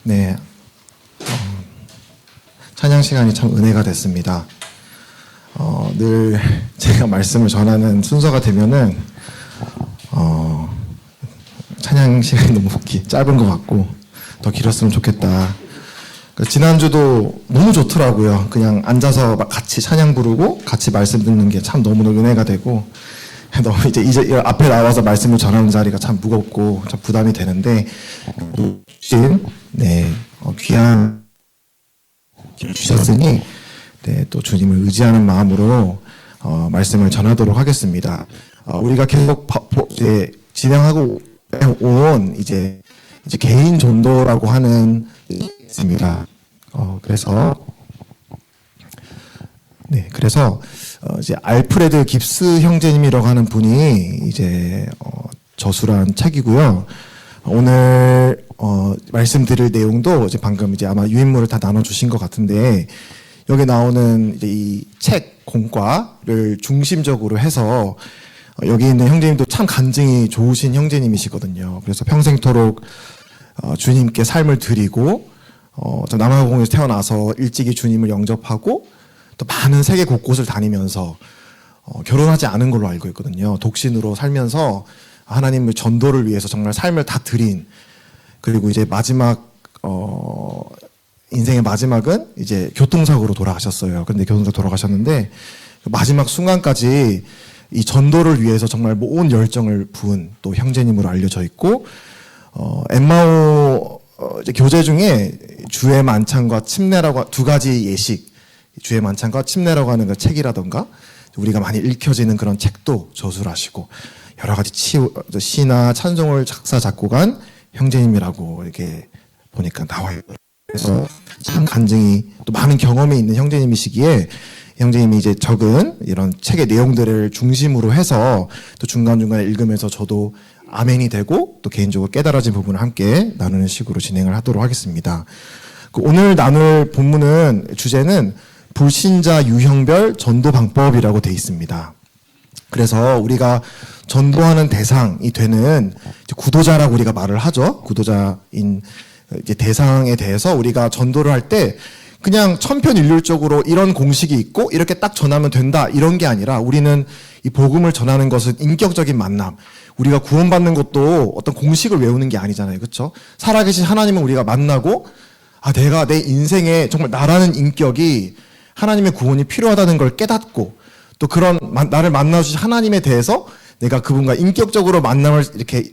네, 찬양 시간이 참 은혜가 됐습니다. 늘 제가 말씀을 전하는 순서가 되면은 찬양 시간이 너무 짧은 것 같고 더 길었으면 좋겠다. 지난주도 너무 좋더라고요. 그냥 앉아서 막 같이 찬양 부르고 같이 말씀 듣는 게 참 너무 은혜가 되고, 너무 이제 앞에 나와서 말씀을 전하는 자리가 참 무겁고 참 부담이 되는데, 귀한 주셨으니 또 주님을 의지하는 마음으로 말씀을 전하도록 하겠습니다. 우리가 계속 이제 진행하고 온 이제 개인 전도라고 하는 있습니다. 그래서 이제 알프레드 깁스 형제님이라고 하는 분이 이제 저술한 책이고요. 오늘 말씀드릴 내용도 이제 방금 이제 아마 유인물을 다 나눠주신 것 같은데, 여기 나오는 이제 이 책 공과를 중심적으로 해서 여기 있는 형제님도 참 간증이 좋으신 형제님이시거든요. 그래서 평생토록 주님께 삶을 드리고 남아공에서 태어나서 일찍이 주님을 영접하고 또 많은 세계 곳곳을 다니면서 결혼하지 않은 걸로 알고 있거든요. 독신으로 살면서 하나님의 전도를 위해서 정말 삶을 다 드린, 그리고 이제 마지막 인생의 마지막은 이제 교통사고로 돌아가셨어요. 근데 교통사고 돌아가셨는데 마지막 순간까지 이 전도를 위해서 정말 온 열정을 부은 또 형제님으로 알려져 있고, 엠마오 이제 교재 중에 주의 만찬과 침례라고 두 가지 예식, 주의 만찬과 침례라고 하는 그 책이라던가 우리가 많이 읽혀지는 그런 책도 저술하시고, 여러 가지 시나 찬송을 작사 작곡한 형제님이라고 이렇게 보니까 나와요. 그래서 참 간증이 또 많은 경험이 있는 형제님이시기에 형제님이 이제 적은 이런 책의 내용들을 중심으로 해서 또 중간중간에 읽으면서 저도 아멘이 되고 또 개인적으로 깨달아진 부분을 함께 나누는 식으로 진행을 하도록 하겠습니다. 오늘 나눌 본문은 주제는 불신자 유형별 전도 방법이라고 되어 있습니다. 그래서 우리가 전도하는 대상이 되는 구도자라고 우리가 말을 하죠. 구도자인 이제 대상에 대해서 우리가 전도를 할 때 그냥 천편일률적으로 이런 공식이 있고 이렇게 딱 전하면 된다 이런 게 아니라, 우리는 이 복음을 전하는 것은 인격적인 만남, 우리가 구원받는 것도 어떤 공식을 외우는 게 아니잖아요. 그렇죠? 살아계신 하나님은 우리가 만나고 내가 내 인생에 정말 나라는 인격이 하나님의 구원이 필요하다는 걸 깨닫고, 또 그런 나를 만나주신 하나님에 대해서 내가 그분과 인격적으로 만남을 이렇게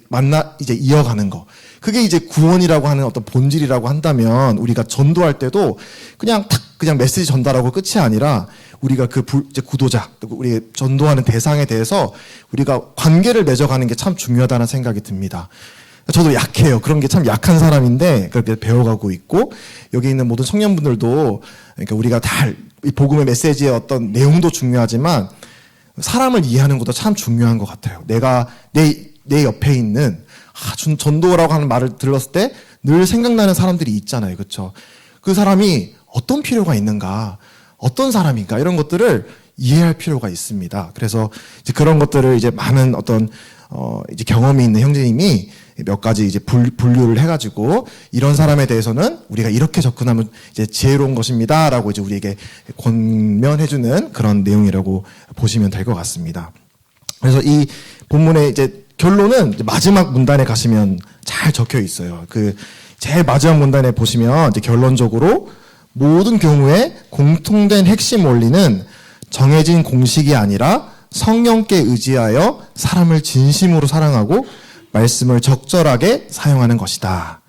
이제 이어가는 거, 그게 이제 구원이라고 하는 어떤 본질이라고 한다면, 우리가 전도할 때도 그냥 메시지 전달하고 끝이 아니라 우리가 이제 구도자, 우리 전도하는 대상에 대해서 우리가 관계를 맺어가는 게 참 중요하다는 생각이 듭니다. 저도 약해요. 그런 게 참 약한 사람인데 그렇게 배워가고 있고, 여기 있는 모든 청년분들도, 그러니까 우리가 다 이 복음의 메시지의 어떤 내용도 중요하지만 사람을 이해하는 것도 참 중요한 것 같아요. 내가 내 옆에 있는 전도라고 하는 말을 들었을 때 늘 생각나는 사람들이 있잖아요. 그렇죠? 그 사람이 어떤 필요가 있는가, 어떤 사람인가, 이런 것들을 이해할 필요가 있습니다. 그래서 이제 그런 것들을 이제 많은 어떤 이제 경험이 있는 형제님이 몇 가지 이제 분류를 해가지고, 이런 사람에 대해서는 우리가 이렇게 접근하면 이제 지혜로운 것입니다라고 이제 우리에게 권면해주는 그런 내용이라고 보시면 될 것 같습니다. 그래서 이 본문의 이제 결론은 이제 마지막 문단에 가시면 잘 적혀 있어요. 그 제일 마지막 문단에 보시면 이제 결론적으로 모든 경우에 공통된 핵심 원리는 정해진 공식이 아니라 성령께 의지하여 사람을 진심으로 사랑하고 말씀을 적절하게 사용하는 것이다.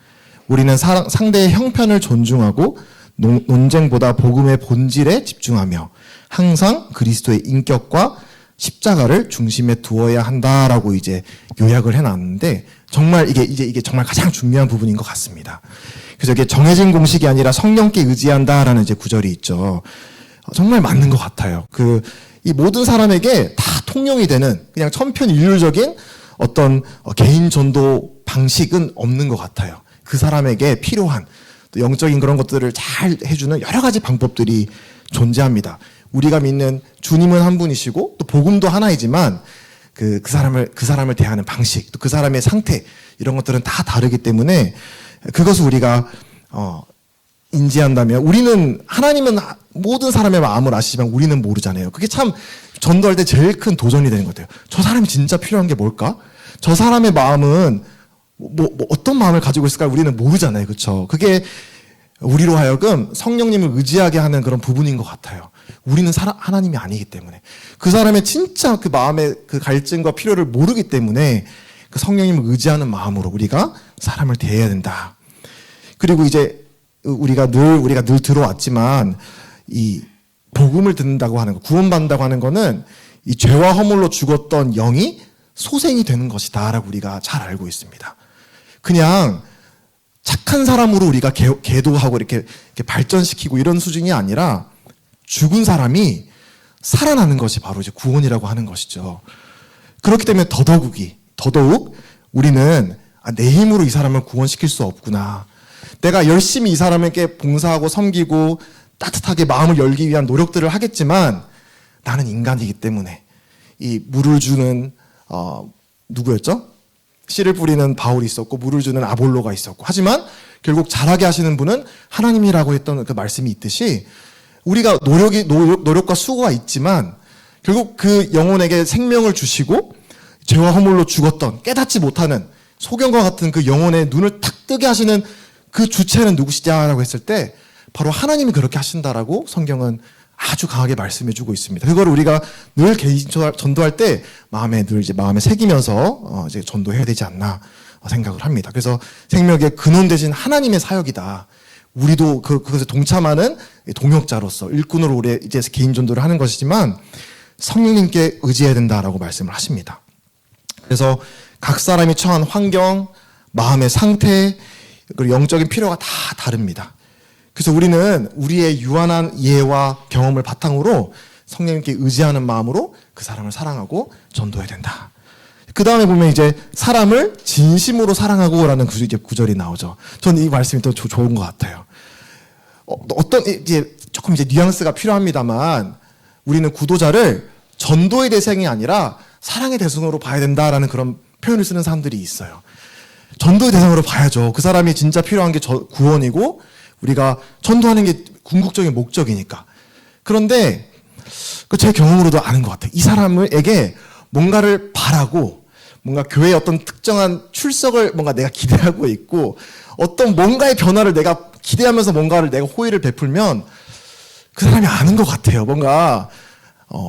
우리는 상대의 형편을 존중하고 논쟁보다 복음의 본질에 집중하며 항상 그리스도의 인격과 십자가를 중심에 두어야 한다라고 이제 요약을 해놨는데, 정말 이게 정말 가장 중요한 부분인 것 같습니다. 그래서 이게 정해진 공식이 아니라 성령께 의지한다라는 이제 구절이 있죠. 정말 맞는 것 같아요. 이 모든 사람에게 다 통용이 되는 그냥 천편일률적인 어떤 개인 전도 방식은 없는 것 같아요. 그 사람에게 필요한 또 영적인 그런 것들을 잘 해주는 여러 가지 방법들이 존재합니다. 우리가 믿는 주님은 한 분이시고 또 복음도 하나이지만 그 사람을 대하는 방식, 또 그 사람의 상태, 이런 것들은 다 다르기 때문에 그것을 우리가 인지한다면 우리는 하나님은 모든 사람의 마음을 아시지만 우리는 모르잖아요. 그게 참 전도할 때 제일 큰 도전이 되는 것 같아요. 저 사람이 진짜 필요한 게 뭘까? 저 사람의 마음은 어떤 마음을 가지고 있을까? 우리는 모르잖아요. 그렇죠? 그게 우리로 하여금 성령님을 의지하게 하는 그런 부분인 것 같아요. 우리는 하나님이 아니기 때문에 그 사람의 진짜 그 마음의 그 갈증과 필요를 모르기 때문에 그 성령님을 의지하는 마음으로 우리가 사람을 대해야 된다. 그리고 이제 우리가 늘 들어왔지만 이 복음을 듣는다고 하는 거, 구원받는다고 하는 거는 이 죄와 허물로 죽었던 영이 소생이 되는 것이다라고 우리가 잘 알고 있습니다. 그냥 착한 사람으로 우리가 계도하고 이렇게 발전시키고 이런 수준이 아니라 죽은 사람이 살아나는 것이 바로 이제 구원이라고 하는 것이죠. 그렇기 때문에 더더욱 우리는 내 힘으로 이 사람을 구원시킬 수 없구나. 내가 열심히 이 사람에게 봉사하고 섬기고 따뜻하게 마음을 열기 위한 노력들을 하겠지만 나는 인간이기 때문에 이 물을 주는 누구였죠? 씨를 뿌리는 바울이 있었고 물을 주는 아볼로가 있었고 하지만 결국 자라게 하시는 분은 하나님이라고 했던 그 말씀이 있듯이 우리가 노력과 수고가 있지만 결국 그 영혼에게 생명을 주시고 죄와 허물로 죽었던 깨닫지 못하는 소경과 같은 그 영혼의 눈을 탁 뜨게 하시는 그 주체는 누구시냐라고 했을 때 바로 하나님이 그렇게 하신다라고 성경은 아주 강하게 말씀해주고 있습니다. 그걸 우리가 늘 개인 전도할 때 마음에 새기면서 이제 전도해야 되지 않나 생각을 합니다. 그래서 생명의 근원 대신 하나님의 사역이다. 우리도 그것에 동참하는 동역자로서 일꾼으로 우리 이제 개인 전도를 하는 것이지만 성령님께 의지해야 된다라고 말씀을 하십니다. 그래서 각 사람이 처한 환경, 마음의 상태, 그리고 영적인 필요가 다 다릅니다. 그래서 우리는 우리의 유한한 이해와 경험을 바탕으로 성령님께 의지하는 마음으로 그 사람을 사랑하고 전도해야 된다. 그 다음에 보면 이제 사람을 진심으로 사랑하고라는 구절이 나오죠. 저는 이 말씀이 더 좋은 것 같아요. 조금 이제 뉘앙스가 필요합니다만 우리는 구도자를 전도의 대상이 아니라 사랑의 대상으로 봐야 된다라는 그런 표현을 쓰는 사람들이 있어요. 전도의 대상으로 봐야죠. 그 사람이 진짜 필요한 게 구원이고 우리가 전도하는 게 궁극적인 목적이니까. 그런데 제 경험으로도 아는 것 같아요. 이 사람에게 뭔가를 바라고 뭔가 교회의 어떤 특정한 출석을 뭔가 내가 기대하고 있고 어떤 뭔가의 변화를 내가 기대하면서 뭔가를 내가 호의를 베풀면 그 사람이 아는 것 같아요. 뭔가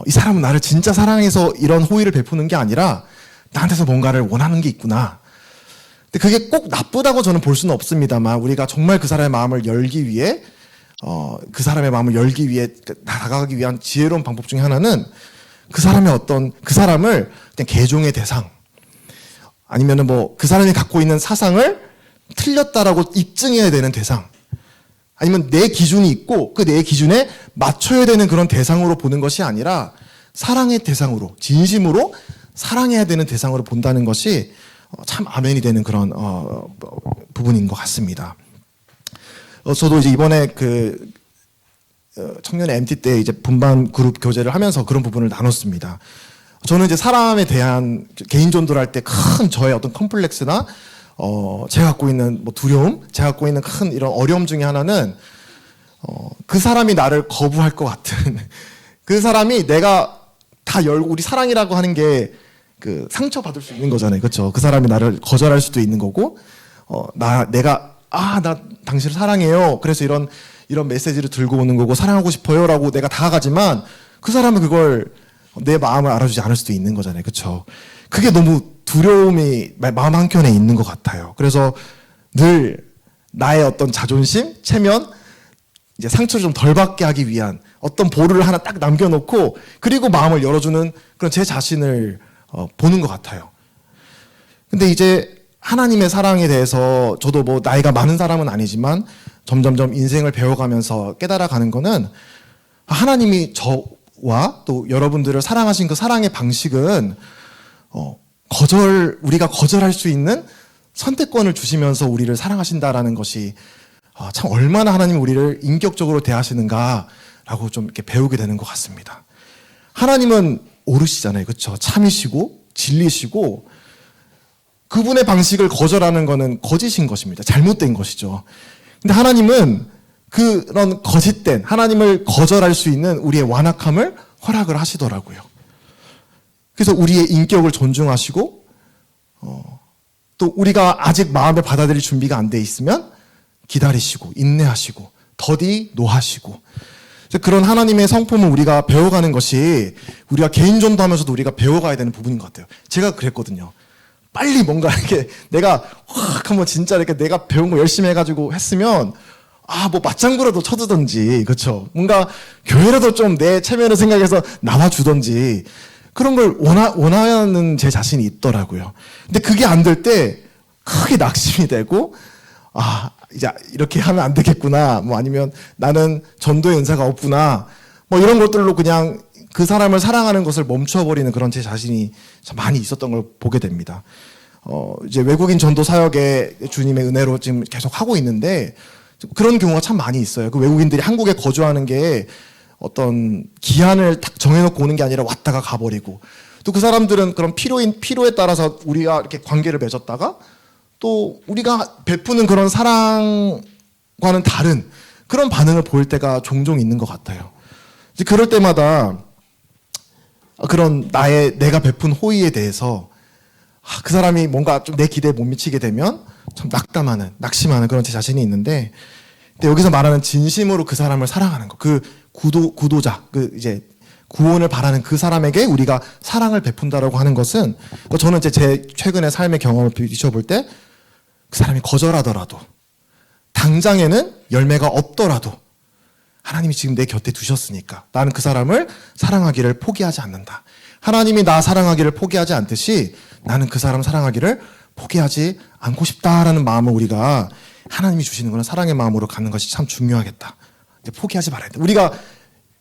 이 사람은 나를 진짜 사랑해서 이런 호의를 베푸는 게 아니라 나한테서 뭔가를 원하는 게 있구나. 근데 그게 꼭 나쁘다고 저는 볼 수는 없습니다만 우리가 정말 그 사람의 마음을 열기 위해 다가가기 위한 지혜로운 방법 중에 하나는 그 사람을 그냥 개종의 대상 아니면은 그 사람이 갖고 있는 사상을 틀렸다라고 입증해야 되는 대상 아니면 내 기준이 있고 그 내 기준에 맞춰야 되는 그런 대상으로 보는 것이 아니라 사랑의 대상으로 진심으로 사랑해야 되는 대상으로 본다는 것이 참 아멘이 되는 그런 부분인 것 같습니다. 저도 이제 이번에 청년의 MT 때 이제 분반 그룹 교제를 하면서 그런 부분을 나눴습니다. 저는 이제 사람에 대한 개인 전도를 할 때 큰 저의 어떤 컴플렉스나 제가 갖고 있는 두려움, 제가 갖고 있는 큰 이런 어려움 중에 하나는 그 사람이 나를 거부할 것 같은 그 사람이 내가 다 열고 우리 사랑이라고 하는 게 상처 받을 수 있는 거잖아요. 그렇죠? 그 사람이 나를 거절할 수도 있는 거고 나 당신을 사랑해요. 그래서 이런 메시지를 들고 오는 거고 사랑하고 싶어요라고 내가 다가가지만 그 사람은 그걸 내 마음을 알아주지 않을 수도 있는 거잖아요. 그렇죠? 그게 너무 두려움이 마음 한켠에 있는 것 같아요. 그래서 늘 나의 어떤 자존심, 체면, 이제 상처를 좀 덜 받게 하기 위한 어떤 볼을 하나 딱 남겨놓고 그리고 마음을 열어주는 그런 제 자신을 보는 것 같아요. 근데 이제 하나님의 사랑에 대해서 저도 나이가 많은 사람은 아니지만 점점점 인생을 배워가면서 깨달아가는 거는 하나님이 저와 또 여러분들을 사랑하신 그 사랑의 방식은 우리가 거절할 수 있는 선택권을 주시면서 우리를 사랑하신다라는 것이 참 얼마나 하나님이 우리를 인격적으로 대하시는가라고 좀 이렇게 배우게 되는 것 같습니다. 하나님은 오르시잖아요. 그렇죠? 참이시고 진리시고 그분의 방식을 거절하는 것은 거짓인 것입니다. 잘못된 것이죠. 근데 하나님은 그런 거짓된 하나님을 거절할 수 있는 우리의 완악함을 허락을 하시더라고요. 그래서 우리의 인격을 존중하시고 또 우리가 아직 마음에 받아들일 준비가 안 돼 있으면 기다리시고 인내하시고 더디 노하시고, 그런 하나님의 성품을 우리가 배워가는 것이 우리가 개인 전도하면서도 우리가 배워가야 되는 부분인 것 같아요. 제가 그랬거든요. 빨리 뭔가 이렇게 내가 확 한번 진짜 이렇게 내가 배운 거 열심히 해가지고 했으면 뭐 맞장구라도 쳐주던지, 그렇죠? 뭔가 교회라도 좀 내 체면을 생각해서 나와주던지 그런 걸 원하는 제 자신이 있더라고요. 근데 그게 안 될 때 크게 낙심이 되고, 이제 이렇게 하면 안 되겠구나, 아니면 나는 전도의 은사가 없구나, 이런 것들로 그냥 그 사람을 사랑하는 것을 멈춰버리는 그런 제 자신이 참 많이 있었던 걸 보게 됩니다. 이제 외국인 전도 사역에 주님의 은혜로 지금 계속 하고 있는데, 그런 경우가 참 많이 있어요. 그 외국인들이 한국에 거주하는 게 어떤 기한을 딱 정해놓고 오는 게 아니라 왔다가 가버리고, 또 그 사람들은 그런 필요에 따라서 우리가 이렇게 관계를 맺었다가 또 우리가 베푸는 그런 사랑과는 다른 그런 반응을 보일 때가 종종 있는 것 같아요. 이제 그럴 때마다 그런 내가 베푼 호의에 대해서 그 사람이 뭔가 좀 내 기대에 못 미치게 되면 참 낙심하는 그런 제 자신이 있는데, 근데 여기서 말하는 진심으로 그 사람을 사랑하는 것, 그 구도자, 이제 구원을 바라는 그 사람에게 우리가 사랑을 베푼다라고 하는 것은, 저는 이제 제 최근의 삶의 경험을 비춰볼 때 그 사람이 거절하더라도, 당장에는 열매가 없더라도 하나님이 지금 내 곁에 두셨으니까 나는 그 사람을 사랑하기를 포기하지 않는다. 하나님이 나 사랑하기를 포기하지 않듯이 나는 그 사람 사랑하기를 포기하지 않고 싶다라는 마음을 우리가 하나님이 주시는 그런 사랑의 마음으로 갖는 것이 참 중요하겠다. 이제 포기하지 말아야 돼. 우리가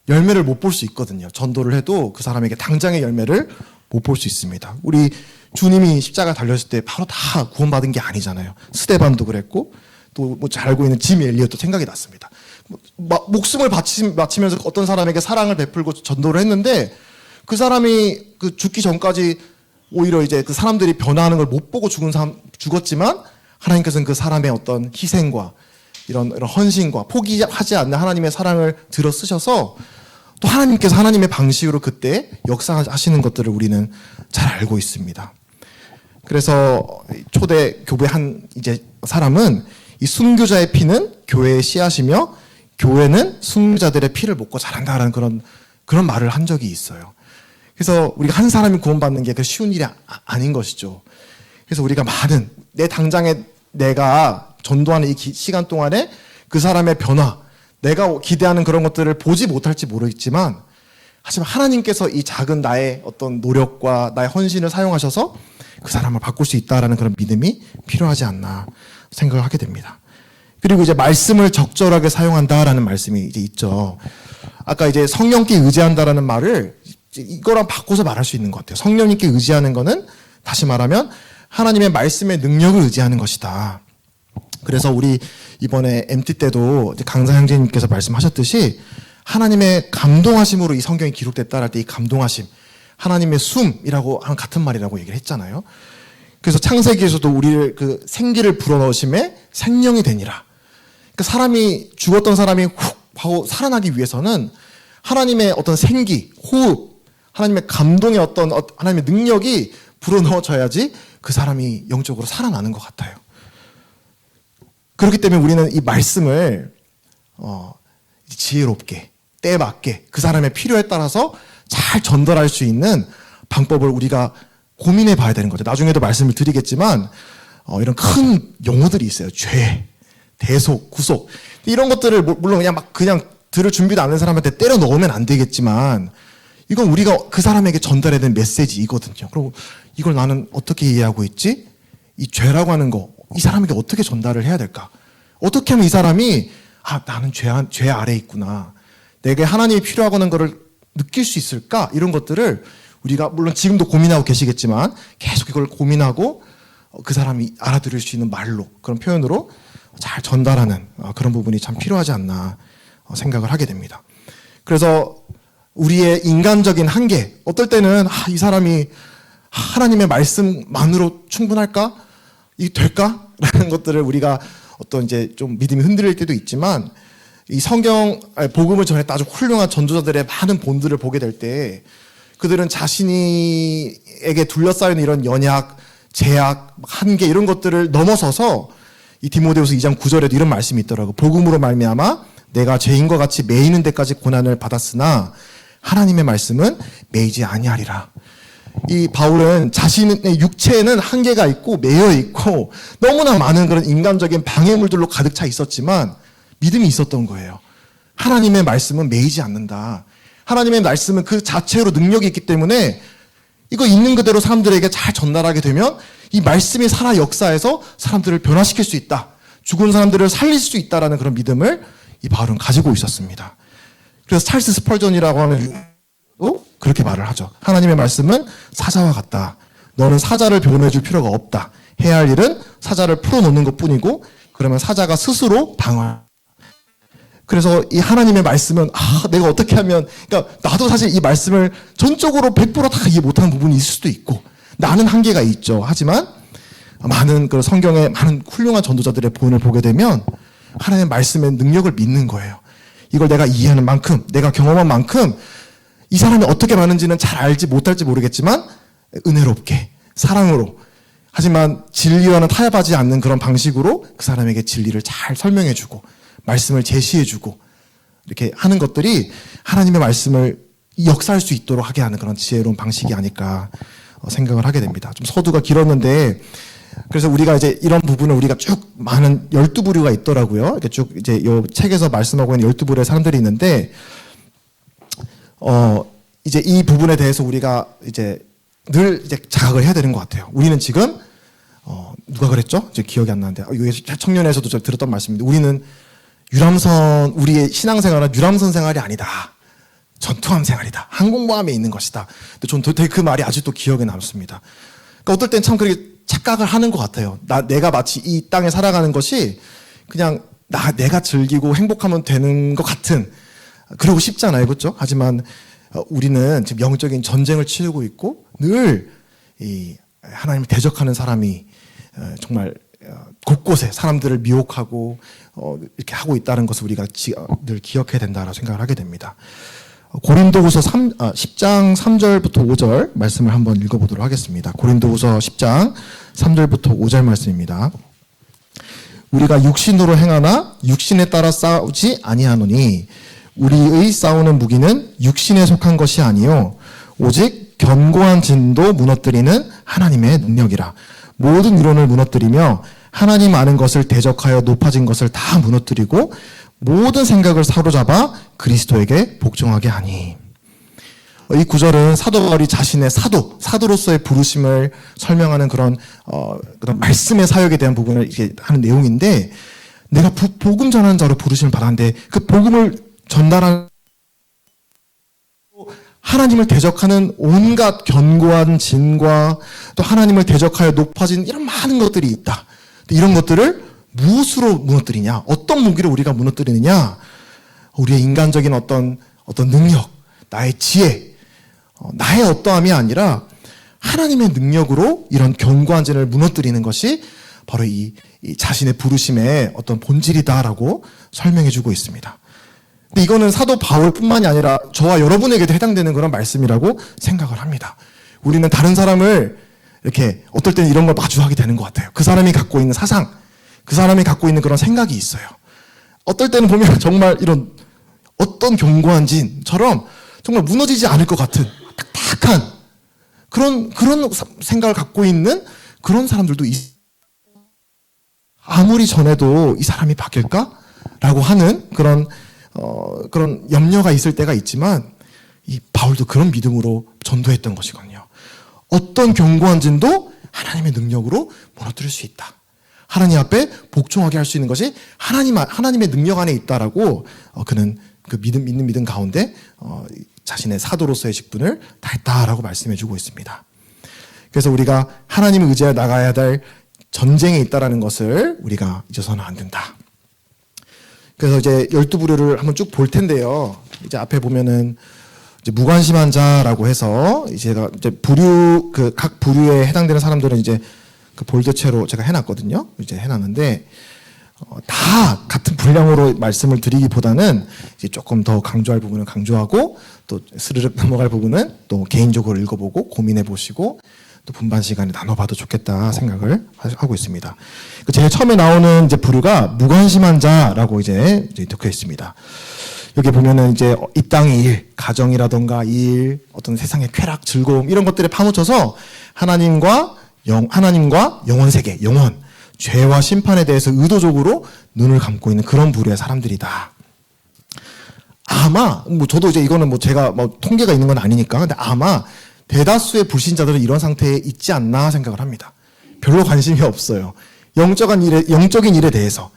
열매를 못 볼 수 있거든요. 전도를 해도 그 사람에게 당장의 열매를 못 볼 수 있습니다. 우리 주님이 십자가 달렸을 때 바로 다 구원받은 게 아니잖아요. 스데반도 그랬고, 또 잘 알고 있는 짐 엘리엇도 생각이 났습니다. 목숨을 바치면서 어떤 사람에게 사랑을 베풀고 전도를 했는데, 그 사람이 죽기 전까지 오히려 이제 그 사람들이 변화하는 걸 못 보고 죽었지만, 하나님께서는 그 사람의 어떤 희생과 이런 헌신과 포기하지 않는 하나님의 사랑을 들어 쓰셔서, 또 하나님께서 하나님의 방식으로 그때 역사하시는 것들을 우리는 잘 알고 있습니다. 그래서 초대 교회 이제 사람은 이 순교자의 피는 교회의 씨앗이며 교회는 순교자들의 피를 먹고 자란다라는 그런 말을 한 적이 있어요. 그래서 우리가 한 사람이 구원받는 게 쉬운 일이 아닌 것이죠. 그래서 우리가 내 당장에 내가 전도하는 이 시간 동안에 그 사람의 변화, 내가 기대하는 그런 것들을 보지 못할지 모르겠지만, 하지만 하나님께서 이 작은 나의 어떤 노력과 나의 헌신을 사용하셔서 그 사람을 바꿀 수 있다라는 그런 믿음이 필요하지 않나 생각을 하게 됩니다. 그리고 이제 말씀을 적절하게 사용한다라는 말씀이 이제 있죠. 아까 이제 성령께 의지한다라는 말을 이거랑 바꿔서 말할 수 있는 것 같아요. 성령님께 의지하는 거는 다시 말하면 하나님의 말씀의 능력을 의지하는 것이다. 그래서 우리 이번에 MT 때도 강사 형제님께서 말씀하셨듯이 하나님의 감동하심으로 이 성경이 기록됐다 할 때 이 감동하심, 하나님의 숨이라고 하는 같은 말이라고 얘기를 했잖아요. 그래서 창세기에서도 우리를 그 생기를 불어넣으심에 생명이 되니라. 그러니까 죽었던 사람이 훅 하고 살아나기 위해서는 하나님의 어떤 생기, 호흡, 하나님의 감동의 어떤 하나님의 능력이 불어넣어져야지 그 사람이 영적으로 살아나는 것 같아요. 그렇기 때문에 우리는 이 말씀을 지혜롭게, 때에 맞게 그 사람의 필요에 따라서 잘 전달할 수 있는 방법을 우리가 고민해 봐야 되는 거죠. 나중에도 말씀을 드리겠지만 이런 큰 용어들이 있어요. 죄, 대속, 구속, 이런 것들을 물론 그냥 들을 준비도 안 된 사람한테 때려 넣으면 안 되겠지만, 이건 우리가 그 사람에게 전달해야 되는 메시지이거든요. 그리고 이걸 나는 어떻게 이해하고 있지? 이 죄라고 하는 거, 이 사람에게 어떻게 전달을 해야 될까? 어떻게 하면 이 사람이 나는 죄 아래에 있구나, 내게 하나님이 필요하고 하는 거를 느낄 수 있을까? 이런 것들을 우리가 물론 지금도 고민하고 계시겠지만 계속 이걸 고민하고 그 사람이 알아들을 수 있는 말로, 그런 표현으로 잘 전달하는 그런 부분이 참 필요하지 않나 생각을 하게 됩니다. 그래서 우리의 인간적인 한계, 어떨 때는 이 사람이 하나님의 말씀만으로 충분할까? 이 될까? 라는 것들을 우리가 어떤 이제 좀 믿음이 흔들릴 때도 있지만 이 복음을 전했다 아주 훌륭한 전도자들의 많은 본들을 보게 될 때 그들은 자신에게 둘러싸인 이런 연약, 제약, 한계 이런 것들을 넘어서서 이 디모데후서 2장 9절에도 이런 말씀이 있더라고. 복음으로 말미암아 내가 죄인과 같이 매이는 데까지 고난을 받았으나 하나님의 말씀은 매이지 아니하리라. 이 바울은 자신의 육체에는 한계가 있고 매여 있고 너무나 많은 그런 인간적인 방해물들로 가득 차 있었지만 믿음이 있었던 거예요. 하나님의 말씀은 매이지 않는다. 하나님의 말씀은 그 자체로 능력이 있기 때문에 이거 있는 그대로 사람들에게 잘 전달하게 되면 이 말씀이 살아 역사해서 사람들을 변화시킬 수 있다. 죽은 사람들을 살릴 수 있다라는 그런 믿음을 이 바울은 가지고 있었습니다. 그래서 찰스 스펄전이라고 하는 그렇게 말을 하죠. 하나님의 말씀은 사자와 같다. 너는 사자를 변호해 줄 필요가 없다. 해야 할 일은 사자를 풀어놓는 것뿐이고 그러면 사자가 스스로 방어할. 그래서 이 하나님의 말씀은 내가 어떻게 하면 그러니까 나도 사실 이 말씀을 전적으로 100%다 이해 못하는 부분이 있을 수도 있고 나는 한계가 있죠. 하지만 많은 그 성경의 많은 훌륭한 전도자들의 본을 보게 되면 하나님의 말씀의 능력을 믿는 거예요. 이걸 내가 이해하는 만큼 내가 경험한 만큼 이 사람이 어떻게 많은지는 잘 알지 못할지 모르겠지만 은혜롭게 사랑으로 하지만 진리와는 타협하지 않는 그런 방식으로 그 사람에게 진리를 잘 설명해주고 말씀을 제시해주고 이렇게 하는 것들이 하나님의 말씀을 역사할 수 있도록 하게 하는 그런 지혜로운 방식이 아닐까 생각을 하게 됩니다. 좀 서두가 길었는데 그래서 우리가 이제 이런 부분을 우리가 쭉 많은 12부류가 있더라고요. 이렇게 쭉 이제 요 책에서 말씀하고 있는 12부류의 사람들이 있는데 이제 이 부분에 대해서 우리가 이제 늘 이제 자각을 해야 되는 것 같아요. 우리는 지금 누가 그랬죠? 이제 기억이 안 나는데 이게 청년에서도 제가 들었던 말씀인데 우리는 우리의 신앙생활은 유람선 생활이 아니다. 전투함 생활이다. 항공모함에 있는 것이다. 근데 전 되게 그 말이 아직도 기억에 남습니다. 그러니까 어떨 땐 참 그렇게 착각을 하는 것 같아요. 내가 마치 이 땅에 살아가는 것이 그냥 내가 즐기고 행복하면 되는 것 같은 그러고 싶잖아요. 그렇죠? 하지만 우리는 지금 영적인 전쟁을 치르고 있고 늘 이 하나님을 대적하는 사람이 정말 곳곳에 사람들을 미혹하고 이렇게 하고 있다는 것을 우리가 늘 기억해야 된다라고 생각을 하게 됩니다. 고린도후서 10장 3절부터 5절 말씀을 한번 읽어보도록 하겠습니다. 고린도후서 10장 3절부터 5절 말씀입니다. 우리가 육신으로 행하나 육신에 따라 싸우지 아니하노니 우리의 싸우는 무기는 육신에 속한 것이 아니요 오직 견고한 진도 무너뜨리는 하나님의 능력이라. 모든 이론을 무너뜨리며 하나님 아는 것을 대적하여 높아진 것을 다 무너뜨리고 모든 생각을 사로잡아 그리스도에게 복종하게 하니. 이 구절은 사도 바울이 자신의 사도로서의 부르심을 설명하는 그런 말씀의 사역에 대한 부분을 이렇게 하는 내용인데 내가 복음 전하는 자로 부르심을 받았는데 그 복음을 전달하는 하나님을 대적하는 온갖 견고한 진과 또 하나님을 대적하여 높아진 이런 많은 것들이 있다. 이런 것들을 무엇으로 무너뜨리냐? 어떤 무기로 우리가 무너뜨리느냐? 우리의 인간적인 어떤 능력, 나의 지혜, 나의 어떠함이 아니라 하나님의 능력으로 이런 견고한 진을 무너뜨리는 것이 바로 이 자신의 부르심의 어떤 본질이다라고 설명해주고 있습니다. 근데 이거는 사도 바울뿐만이 아니라 저와 여러분에게도 해당되는 그런 말씀이라고 생각을 합니다. 우리는 다른 사람을 이렇게 어떨 때는 이런 걸 마주하게 되는 것 같아요. 그 사람이 갖고 있는 사상, 그 사람이 갖고 있는 그런 생각이 있어요. 어떨 때는 보면 정말 이런 어떤 견고한 진처럼 정말 무너지지 않을 것 같은 딱딱한 그런 생각을 갖고 있는 그런 사람들도 아무리 전해도 이 사람이 바뀔까? 라고 하는 그런 염려가 있을 때가 있지만 이 바울도 그런 믿음으로 전도했던 것이거든요. 어떤 견고한 진도 하나님의 능력으로 무너뜨릴 수 있다. 하나님 앞에 복종하게 할 수 있는 것이 하나님의 능력 안에 있다라고 그는 그 믿는 믿음 가운데 자신의 사도로서의 직분을 다했다라고 말씀해주고 있습니다. 그래서 우리가 하나님을 의지하여 나가야 될 전쟁에 있다라는 것을 우리가 잊어서는 안 된다. 그래서 이제 12부류를 한번 쭉 볼 텐데요. 이제 앞에 보면은 이제 무관심한 자라고 해서 제가 이제 각 부류에 해당되는 사람들은 이제 그 볼드체로 제가 해놨거든요. 이제 해놨는데 다 같은 분량으로 말씀을 드리기보다는 이제 조금 더 강조할 부분은 강조하고 또 스르륵 넘어갈 부분은 또 개인적으로 읽어보고 고민해 보시고 또 분반 시간에 나눠봐도 좋겠다 생각을 하고 있습니다. 제일 처음에 나오는 이제 부류가 무관심한 자라고 이제 적혀 있습니다. 여기 보면은 이제 이 땅의 일, 가정이라던가 일, 어떤 세상의 쾌락, 즐거움 이런 것들에 파묻혀서 하나님과 영혼 세계, 영혼, 죄와 심판에 대해서 의도적으로 눈을 감고 있는 그런 부류의 사람들이다. 아마 저도 이제 이거는 제가 통계가 있는 건 아니니까 근데 아마 대다수의 불신자들은 이런 상태에 있지 않나 생각을 합니다. 별로 관심이 없어요. 영적인 일에 대해서,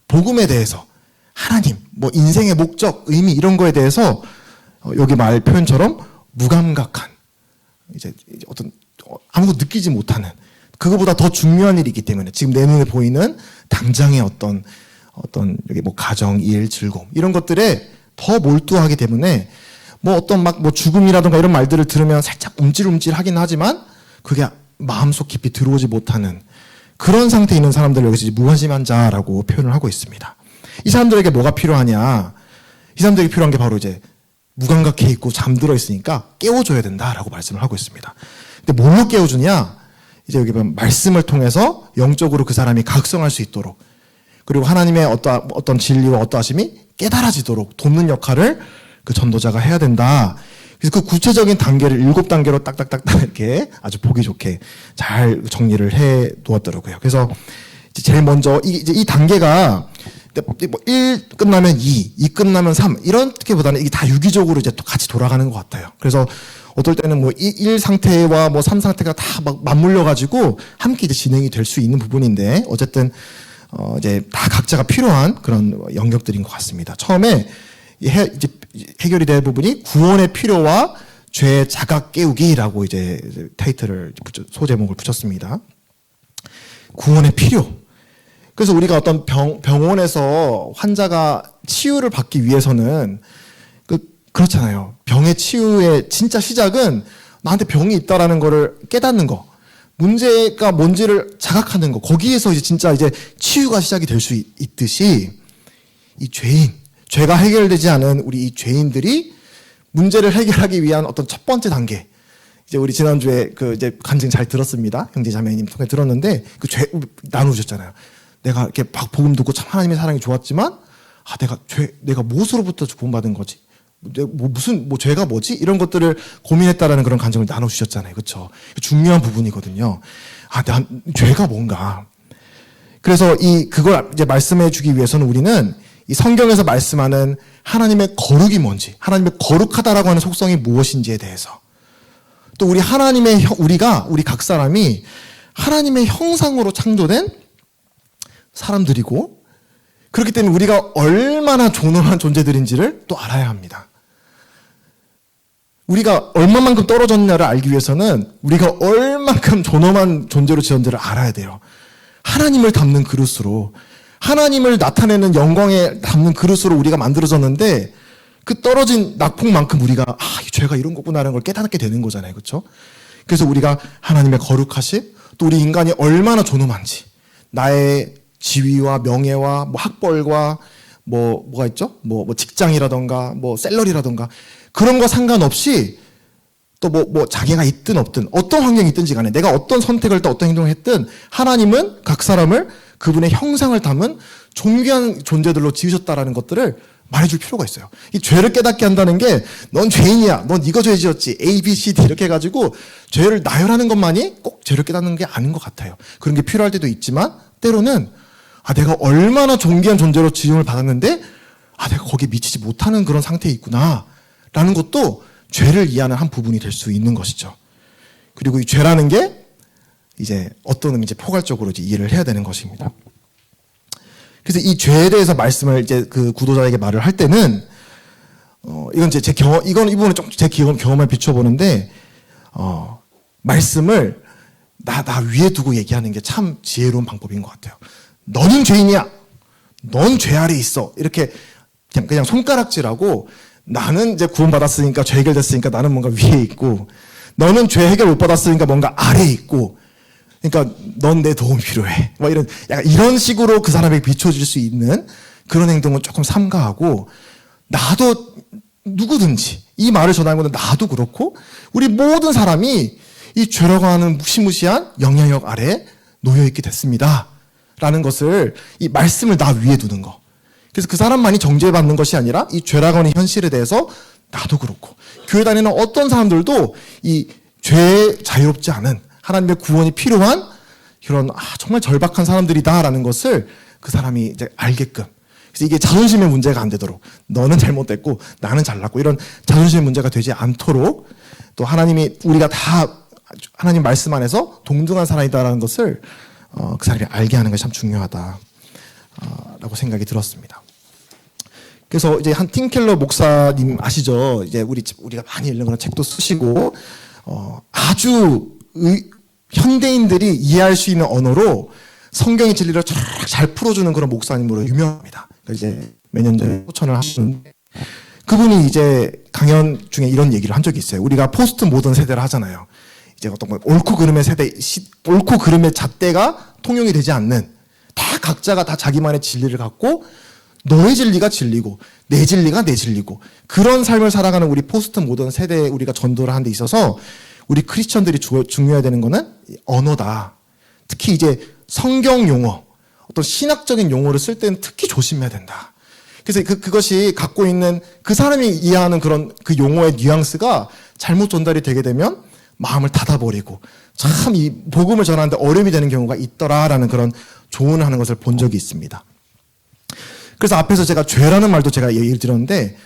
복음에 대해서, 하나님, 인생의 목적, 의미 이런 거에 대해서 여기 말 표현처럼 무감각한 이제 어떤 아무것도 느끼지 못하는 그거보다 더 중요한 일이 있기 때문에 지금 내 눈에 보이는 당장의 어떤 여기 가정, 일, 즐거움 이런 것들에 더 몰두하기 때문에 죽음이라든가 이런 말들을 들으면 살짝 움찔움찔 하긴 하지만 그게 마음속 깊이 들어오지 못하는 그런 상태에 있는 사람들을 여기서 무관심한 자라고 표현을 하고 있습니다. 이 사람들에게 뭐가 필요하냐? 이 사람들에게 필요한 게 바로 이제 무감각해 있고 잠들어 있으니까 깨워줘야 된다라고 말씀을 하고 있습니다. 근데 뭘로 깨워주냐? 이제 여기 보면 말씀을 통해서 영적으로 그 사람이 각성할 수 있도록 그리고 하나님의 어떤 진리와 어떠하심이 깨달아지도록 돕는 역할을 그 전도자가 해야 된다. 그래서 그 구체적인 단계를 7단계로 딱딱딱 이렇게 아주 보기 좋게 잘 정리를 해 놓았더라고요. 그래서 제일 먼저 이 단계가 1 끝나면 2 끝나면 3 이렇게보다는 이게 다 유기적으로 이제 또 같이 돌아가는 것 같아요. 그래서 어떨 때는 1 상태와 3 상태가 다 맞물려 가지고 함께 이제 진행이 될 수 있는 부분인데 어쨌든 이제 다 각자가 필요한 그런 영역들인 것 같습니다. 처음에 이제 해결이 될 부분이 구원의 필요와 죄의 자각 깨우기라고 이제 타이틀을 소제목을 붙였습니다. 구원의 필요. 그래서 우리가 어떤 병원에서 환자가 치유를 받기 위해서는 그렇잖아요. 병의 치유의 진짜 시작은 나한테 병이 있다라는 거를 깨닫는 거. 문제가 뭔지를 자각하는 거. 거기에서 진짜 치유가 시작이 될 수 있듯이 이 죄가 해결되지 않은 우리 이 죄인들이 문제를 해결하기 위한 어떤 첫 번째 단계. 이제 우리 지난주에 이제 간증 잘 들었습니다. 형제 자매님 통해 들었는데 죄 나누셨잖아요. 내가 이렇게 복음 듣고 참 하나님의 사랑이 좋았지만 내가 무엇으로부터 구원받은 거지? 죄가 뭐지? 이런 것들을 고민했다라는 그런 간증을 나눠주셨잖아요. 그렇죠? 중요한 부분이거든요. 죄가 뭔가. 그래서 그걸 이제 말씀해 주기 위해서는 우리는 이 성경에서 말씀하는 하나님의 거룩이 뭔지, 하나님의 거룩하다라고 하는 속성이 무엇인지에 대해서 또 우리 각 사람이 하나님의 형상으로 창조된 사람들이고 그렇기 때문에 우리가 얼마나 존엄한 존재들인지를 또 알아야 합니다. 우리가 얼마만큼 떨어졌냐를 알기 위해서는 우리가 얼만큼 존엄한 존재로 지었는지를 알아야 돼요. 하나님을 담는 그릇으로 하나님을 나타내는 영광에 담는 그릇으로 우리가 만들어졌는데 그 떨어진 낙폭만큼 우리가 이 죄가 이런 거구나라는 걸 깨닫게 되는 거잖아요. 그렇죠? 그래서 우리가 하나님의 거룩하심 또 우리 인간이 얼마나 존엄한지 나의 지위와 명예와 학벌과 뭐가 있죠? 직장이라던가 샐러리라던가 그런 거 상관없이 또 자기가 있든 없든 어떤 환경이 있든지 간에 내가 어떤 선택을 또 어떤 행동을 했든 하나님은 각 사람을 그분의 형상을 담은 존귀한 존재들로 지으셨다라는 것들을 말해줄 필요가 있어요. 이 죄를 깨닫게 한다는 게 넌 죄인이야. 넌 이거 죄 지었지. A, B, C, D 이렇게 해가지고 죄를 나열하는 것만이 꼭 죄를 깨닫는 게 아닌 것 같아요. 그런 게 필요할 때도 있지만 때로는 내가 얼마나 존귀한 존재로 지음을 받았는데 내가 거기에 미치지 못하는 그런 상태에 있구나 라는 것도 죄를 이해하는 한 부분이 될 수 있는 것이죠. 그리고 이 죄라는 게 이제 어떤 의미 포괄적으로 이해를 해야 되는 것입니다. 그래서 이 죄에 대해서 말씀을 이제 그 구도자에게 말을 할 때는 이건 이 부분은 좀 제 경험에 비춰보는데 말씀을 나 위에 두고 얘기하는 게 참 지혜로운 방법인 것 같아요. 너는 죄인이야. 넌 죄 아래 있어. 이렇게 그냥 손가락질하고 나는 이제 구원받았으니까 죄 해결됐으니까 나는 뭔가 위에 있고 너는 죄 해결 못 받았으니까 뭔가 아래에 있고 그러니까 넌 내 도움이 필요해. 뭐 이런 약간 이런 식으로 그 사람에게 비춰질 수 있는 그런 행동은 조금 삼가하고, 나도 누구든지 이 말을 전하는 것은 나도 그렇고 우리 모든 사람이 이 죄라고 하는 무시무시한 영향력 아래 놓여 있게 됐습니다. 라는 것을, 이 말씀을 나 위에 두는 거. 그래서 그 사람만이 정죄받는 것이 아니라 이 죄라고 하는 현실에 대해서 나도 그렇고 교회 다니는 어떤 사람들도 이 죄에 자유롭지 않은, 하나님의 구원이 필요한 그런 정말 절박한 사람들이다라는 것을 그 사람이 이제 알게끔. 그래서 이게 자존심의 문제가 안 되도록, 너는 잘못됐고 나는 잘났고 이런 자존심의 문제가 되지 않도록, 또 하나님이 우리가 다 하나님 말씀 안에서 동등한 사람이다라는 것을 그 사람이 알게 하는 것이 참 중요하다 라고 생각이 들었습니다. 그래서 이제 한 팀켈러 목사님 아시죠? 이제 우리가 많이 읽는 그런 책도 쓰시고 아주 현대인들이 이해할 수 있는 언어로 성경의 진리를 잘 풀어주는 그런 목사님으로 유명합니다. 이제 몇 년 전에 호천을 하셨는데, 그분이 이제 강연 중에 이런 얘기를 한 적이 있어요. 우리가 포스트 모던 세대를 하잖아요. 이제 어떤 옳고 그름의 세대, 옳고 그름의 잣대가 통용이 되지 않는, 다 각자가 다 자기만의 진리를 갖고 너의 진리가 진리고 내 진리가 내 진리고 그런 삶을 살아가는 우리 포스트 모던 세대에 우리가 전도를 하는 데 있어서 우리 크리스천들이 중요해야 되는 거는 언어다. 특히 이제 성경 용어, 어떤 신학적인 용어를 쓸 때는 특히 조심해야 된다. 그래서 그것이 갖고 있는 그 사람이 이해하는 그런 그 용어의 뉘앙스가 잘못 전달이 되게 되면 마음을 닫아버리고 참 이 복음을 전하는데 어려움이 되는 경우가 있더라라는 그런 조언을 하는 것을 본 적이 있습니다. 그래서 앞에서 제가 죄라는 말도 제가 얘기를 드렸는데,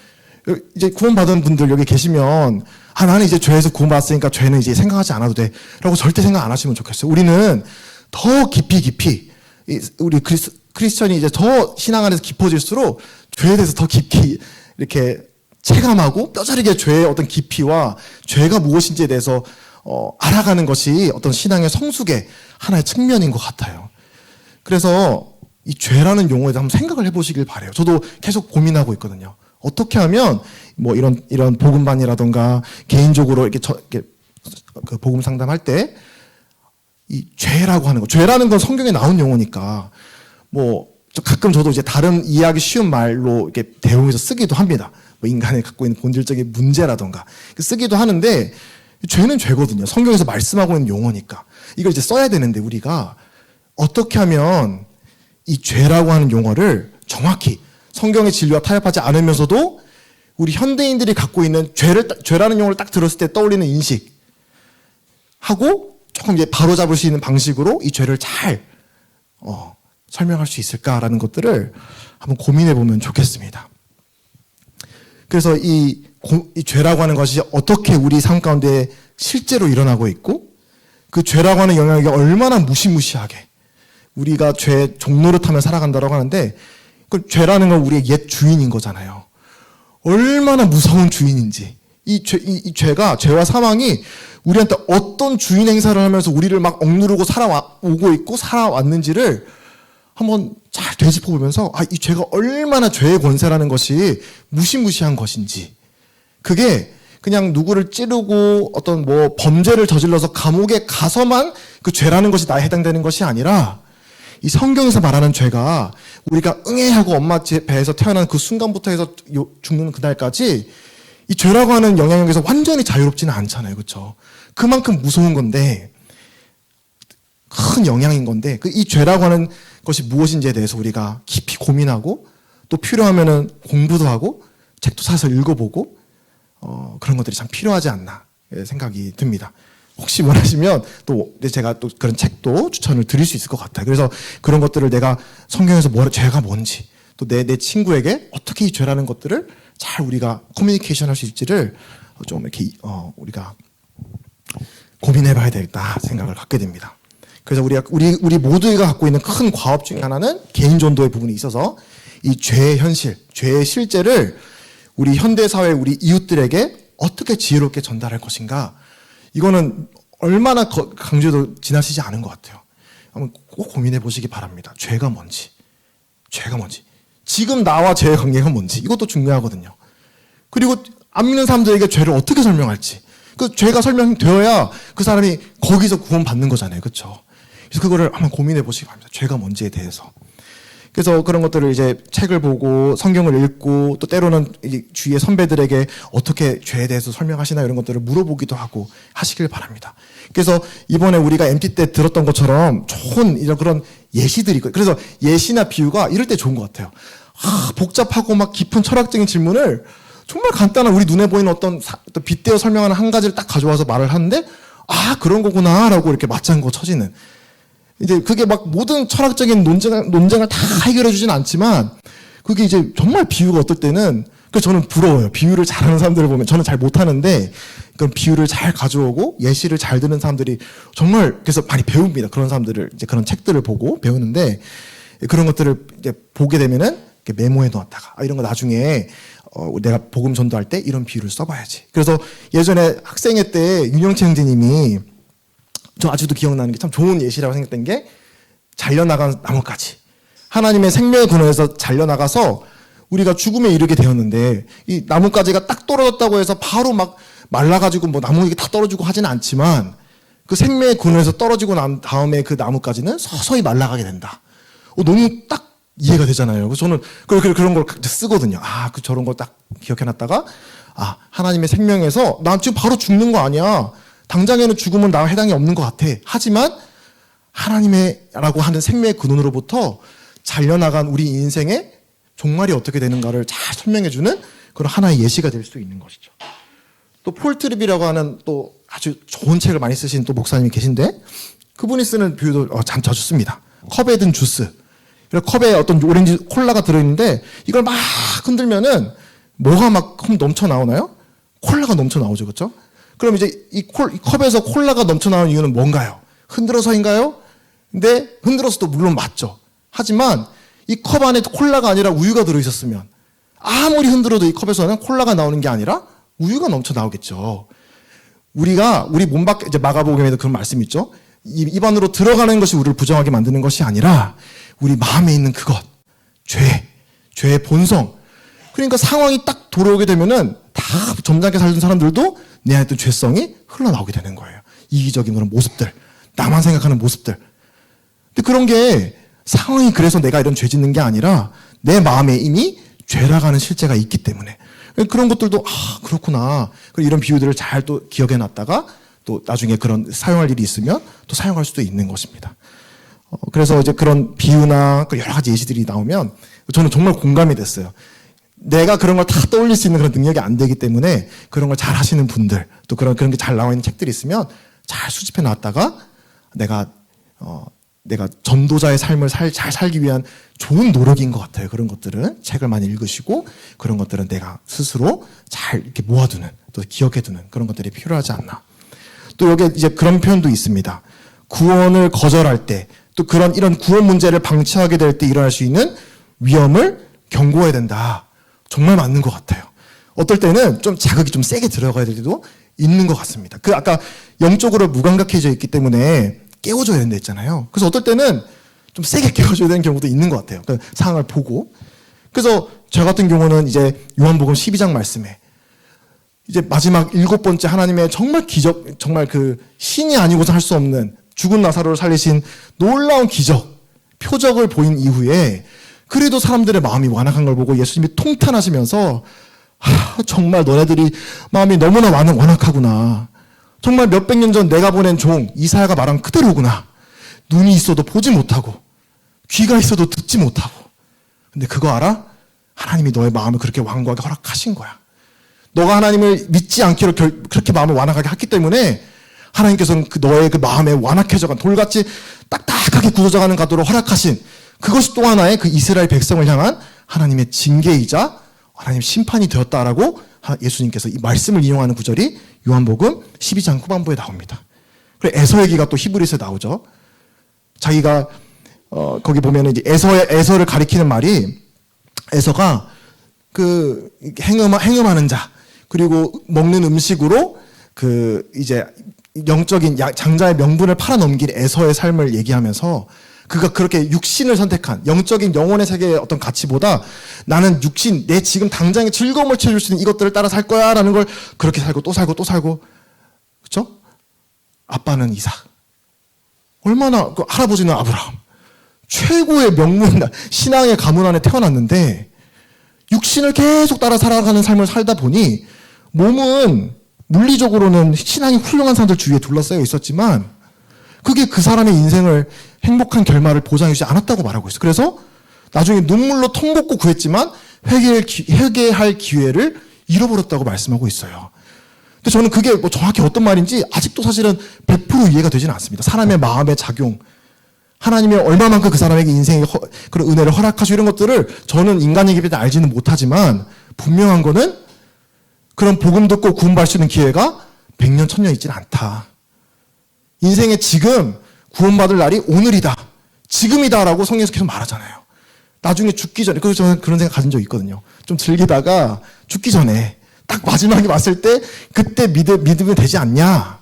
이제 구원받은 분들 여기 계시면 나는 이제 죄에서 구원받았으니까 죄는 이제 생각하지 않아도 돼 라고 절대 생각 안 하시면 좋겠어요. 우리는 더 깊이 우리 크리스천이 이제 더 신앙 안에서 깊어질수록 죄에 대해서 더 깊이 이렇게 체감하고 뼈저리게 죄의 어떤 깊이와 죄가 무엇인지에 대해서 알아가는 것이 어떤 신앙의 성숙의 하나의 측면인 것 같아요. 그래서 이 죄라는 용어에 대해서 한번 생각을 해보시길 바래요. 저도 계속 고민하고 있거든요. 어떻게 하면 뭐 이런 복음반이라던가 개인적으로 이렇게 그 복음 상담할 때 이 죄라고 하는 거, 죄라는 건 성경에 나온 용어니까 뭐 가끔 저도 이제 다른 이해하기 쉬운 말로 이렇게 대용해서 쓰기도 합니다. 뭐 인간이 갖고 있는 본질적인 문제라던가 쓰기도 하는데, 죄는 죄거든요. 성경에서 말씀하고 있는 용어니까 이걸 이제 써야 되는데, 우리가 어떻게 하면 이 죄라고 하는 용어를 정확히 성경의 진리와 타협하지 않으면서도 우리 현대인들이 갖고 있는 죄라는 용어를 딱 들었을 때 떠올리는 인식하고 조금 이제 바로잡을 수 있는 방식으로 이 죄를 잘 설명할 수 있을까라는 것들을 한번 고민해 보면 좋겠습니다. 그래서 이 죄라고 하는 것이 어떻게 우리 삶 가운데 실제로 일어나고 있고, 그 죄라고 하는 영향이 얼마나 무시무시하게 우리가 죄 종로를 타며 살아간다고 하는데, 그 죄라는 건 우리의 옛 주인인 거잖아요. 얼마나 무서운 주인인지, 이 죄가, 죄와 사망이 우리한테 어떤 주인 행사를 하면서 우리를 막 억누르고 살아오고 있고 살아왔는지를 한번 잘 되짚어보면서, 이 죄가 얼마나 죄의 권세라는 것이 무시무시한 것인지, 그게 그냥 누구를 찌르고 어떤 뭐 범죄를 저질러서 감옥에 가서만 그 죄라는 것이 나에 해당되는 것이 아니라, 이 성경에서 말하는 죄가 우리가 응애하고 엄마 배에서 태어난 그 순간부터 해서 죽는 그날까지 이 죄라고 하는 영향력에서 완전히 자유롭지는 않잖아요. 그렇죠? 그만큼 무서운 건데, 큰 영향인 건데, 이 죄라고 하는 것이 무엇인지에 대해서 우리가 깊이 고민하고, 또 필요하면은 공부도 하고 책도 사서 읽어보고 그런 것들이 참 필요하지 않나 생각이 듭니다. 혹시 원하시면 또 제가 또 그런 책도 추천을 드릴 수 있을 것 같아요. 그래서 그런 것들을 내가 성경에서 죄가 뭔지, 또 내 친구에게 어떻게 이 죄라는 것들을 잘 우리가 커뮤니케이션 할 수 있을지를 좀 이렇게 우리가 고민해봐야 되겠다 생각을 갖게 됩니다. 그래서 우리 모두가 갖고 있는 큰 과업 중에 하나는 개인 전도의 부분이 있어서 이 죄의 현실, 죄의 실제를 우리 현대사회, 우리 이웃들에게 어떻게 지혜롭게 전달할 것인가, 이거는 얼마나 강조해도 지나치지 않은 것 같아요. 한번 꼭 고민해 보시기 바랍니다. 죄가 뭔지, 지금 나와 죄의 관계가 뭔지, 이것도 중요하거든요. 그리고 안 믿는 사람들에게 죄를 어떻게 설명할지, 그 죄가 설명되어야 그 사람이 거기서 구원받는 거잖아요. 그렇죠? 그래서 그거를 한번 고민해 보시기 바랍니다. 죄가 뭔지에 대해서. 그래서 그런 것들을 이제 책을 보고 성경을 읽고 또 때로는 주위의 선배들에게 어떻게 죄에 대해서 설명하시나 이런 것들을 물어보기도 하고 하시길 바랍니다. 그래서 이번에 우리가 MT 때 들었던 것처럼 좋은 이런 그런 예시들이 있고, 그래서 예시나 비유가 이럴 때 좋은 것 같아요. 복잡하고 막 깊은 철학적인 질문을 정말 간단한 우리 눈에 보이는 어떤 빗대어 설명하는 한 가지를 딱 가져와서 말을 하는데, 그런 거구나라고 이렇게 맞장구 쳐지는. 이제 그게 막 모든 철학적인 논쟁을 다 해결해 주진 않지만, 그게 이제 정말 비유가 어떨 때는, 그래서 저는 부러워요. 비유를 잘하는 사람들을 보면. 저는 잘 못하는데, 그런 비유를 잘 가져오고, 예시를 잘 듣는 사람들이 정말, 그래서 많이 배웁니다. 그런 사람들을, 이제 그런 책들을 보고 배우는데, 그런 것들을 이제 보게 되면은, 메모해 놓았다가, 이런 거 나중에, 내가 복음 전도할 때 이런 비유를 써봐야지. 그래서 예전에 학생회 때 윤영채 형제님이 저 아직도 기억나는 게 참 좋은 예시라고 생각된 게, 잘려나간 나뭇가지. 하나님의 생명의 근원에서 잘려나가서 우리가 죽음에 이르게 되었는데, 이 나뭇가지가 딱 떨어졌다고 해서 바로 막 말라가지고 뭐 나무 이게 다 떨어지고 하지는 않지만, 그 생명의 근원에서 떨어지고 난 다음에 그 나뭇가지는 서서히 말라가게 된다. 너무 딱 이해가 되잖아요. 그래서 저는 그런 걸 쓰거든요. 저런 걸 딱 기억해놨다가, 하나님의 생명에서 난 지금 바로 죽는 거 아니야. 당장에는 죽음은 나와 해당이 없는 것 같아. 하지만 하나님의라고 하는 생명의 근원으로부터 잘려나간 우리 인생의 종말이 어떻게 되는가를 잘 설명해주는 그런 하나의 예시가 될 수 있는 것이죠. 또 폴 트립이라고 하는 또 아주 좋은 책을 많이 쓰신 또 목사님이 계신데, 그분이 쓰는 비유도 참 좋습니다. 컵에 든 주스. 컵에 어떤 오렌지 콜라가 들어있는데, 이걸 막 흔들면은 뭐가 막 넘쳐 나오나요? 콜라가 넘쳐 나오죠, 그렇죠? 그럼 이제 이 컵에서 콜라가 넘쳐 나오는 이유는 뭔가요? 흔들어서인가요? 근데 흔들어서도 물론 맞죠. 하지만 이 컵 안에 콜라가 아니라 우유가 들어있었으면 아무리 흔들어도 이 컵에서는 콜라가 나오는 게 아니라 우유가 넘쳐 나오겠죠. 우리 몸 밖에, 이제 마가복음에도 그런 말씀이 있죠. 입 안으로 들어가는 것이 우리를 부정하게 만드는 것이 아니라 우리 마음에 있는 그것, 죄의 본성. 그러니까 상황이 딱 돌아오게 되면은 다 점잖게 살던 사람들도 내 안에 있던 죄성이 흘러나오게 되는 거예요. 이기적인 그런 모습들, 나만 생각하는 모습들. 근데 그런 게 상황이 그래서 내가 이런 죄 짓는 게 아니라 내 마음에 이미 죄라고 하는 실제가 있기 때문에. 그런 것들도 그렇구나. 이런 비유들을 잘 또 기억해 놨다가 또 나중에 그런 사용할 일이 있으면 또 사용할 수도 있는 것입니다. 그래서 이제 그런 비유나 여러 가지 예시들이 나오면 저는 정말 공감이 됐어요. 내가 그런 걸 다 떠올릴 수 있는 그런 능력이 안 되기 때문에 그런 걸 잘 하시는 분들, 또 그런 게 잘 나와 있는 책들이 있으면 잘 수집해 놨다가 내가 전도자의 삶을 잘 살기 위한 좋은 노력인 것 같아요. 그런 것들은 책을 많이 읽으시고 그런 것들은 내가 스스로 잘 이렇게 모아두는, 또 기억해두는 그런 것들이 필요하지 않나. 또 여기에 이제 그런 표현도 있습니다. 구원을 거절할 때, 또 이런 구원 문제를 방치하게 될 때 일어날 수 있는 위험을 경고해야 된다. 정말 맞는 것 같아요. 어떨 때는 좀 자극이 좀 세게 들어가야 될 때도 있는 것 같습니다. 아까 영적으로 무감각해져 있기 때문에 깨워줘야 된다 했잖아요. 그래서 어떨 때는 좀 세게 깨워줘야 되는 경우도 있는 것 같아요. 그 상황을 보고. 그래서 저 같은 경우는 이제 요한복음 12장 말씀에 이제 마지막 7번째 하나님의 정말 기적, 정말 그 신이 아니고서 할 수 없는 죽은 나사로를 살리신 놀라운 기적, 표적을 보인 이후에 그래도 사람들의 마음이 완악한 걸 보고 예수님이 통탄하시면서 정말 너네들이 마음이 너무나 완악하구나. 정말 몇백 년 전 내가 보낸 종 이사야가 말한 그대로구나. 눈이 있어도 보지 못하고 귀가 있어도 듣지 못하고. 근데 그거 알아? 하나님이 너의 마음을 그렇게 완고하게 허락하신 거야. 너가 하나님을 믿지 않기로 그렇게 마음을 완악하게 했기 때문에 하나님께서는 너의 그 마음에 완악해져간 돌같이 딱딱하게 굳어져가는 가도록 허락하신 그것이 또 하나의 그 이스라엘 백성을 향한 하나님의 징계이자 하나님 심판이 되었다라고 예수님께서 이 말씀을 인용하는 구절이 요한복음 12장 후반부에 나옵니다. 그리고 에서 얘기가 또 히브리서에 나오죠. 자기가 거기 보면 이제 에서를 가리키는 말이 에서가 그 행음하는 자 그리고 먹는 음식으로 그 이제 영적인 장자의 명분을 팔아넘긴 에서의 삶을 얘기하면서 그가 그렇게 육신을 선택한 영적인 영혼의 세계의 어떤 가치보다 나는 육신, 내 지금 당장의 즐거움을 채워줄 수 있는 이것들을 따라 살 거야 라는 걸 그렇게 살고 또 살고 또 살고. 그렇죠? 아빠는 이삭, 얼마나, 그 할아버지는 아브라함. 최고의 명문, 신앙의 가문 안에 태어났는데, 육신을 계속 따라 살아가는 삶을 살다 보니, 몸은 물리적으로는 신앙이 훌륭한 사람들 주위에 둘러싸여 있었지만, 그게 그 사람의 인생을 행복한 결말을 보장해주지 않았다고 말하고 있어요. 그래서 나중에 눈물로 통곡고 구했지만, 회개할 기회를 잃어버렸다고 말씀하고 있어요. 근데 저는 그게 뭐 정확히 어떤 말인지 아직도 사실은 100% 이해가 되지는 않습니다. 사람의 마음의 작용, 하나님이 얼마만큼 그 사람에게 인생에 그런 은혜를 허락하시고 이런 것들을 저는 인간에게 알지는 못하지만 분명한 거는 그런 복음 듣고 구원받을 수 있는 기회가 100년, 1000년 있지는 않다. 인생에 지금 구원받을 날이 오늘이다. 지금이다라고 성경에서 계속 말하잖아요. 나중에 죽기 전에, 그래서 저는 그런 생각 가진 적 있거든요. 좀 즐기다가 죽기 전에 딱 마지막에 왔을 때 그때 믿으면 되지 않냐.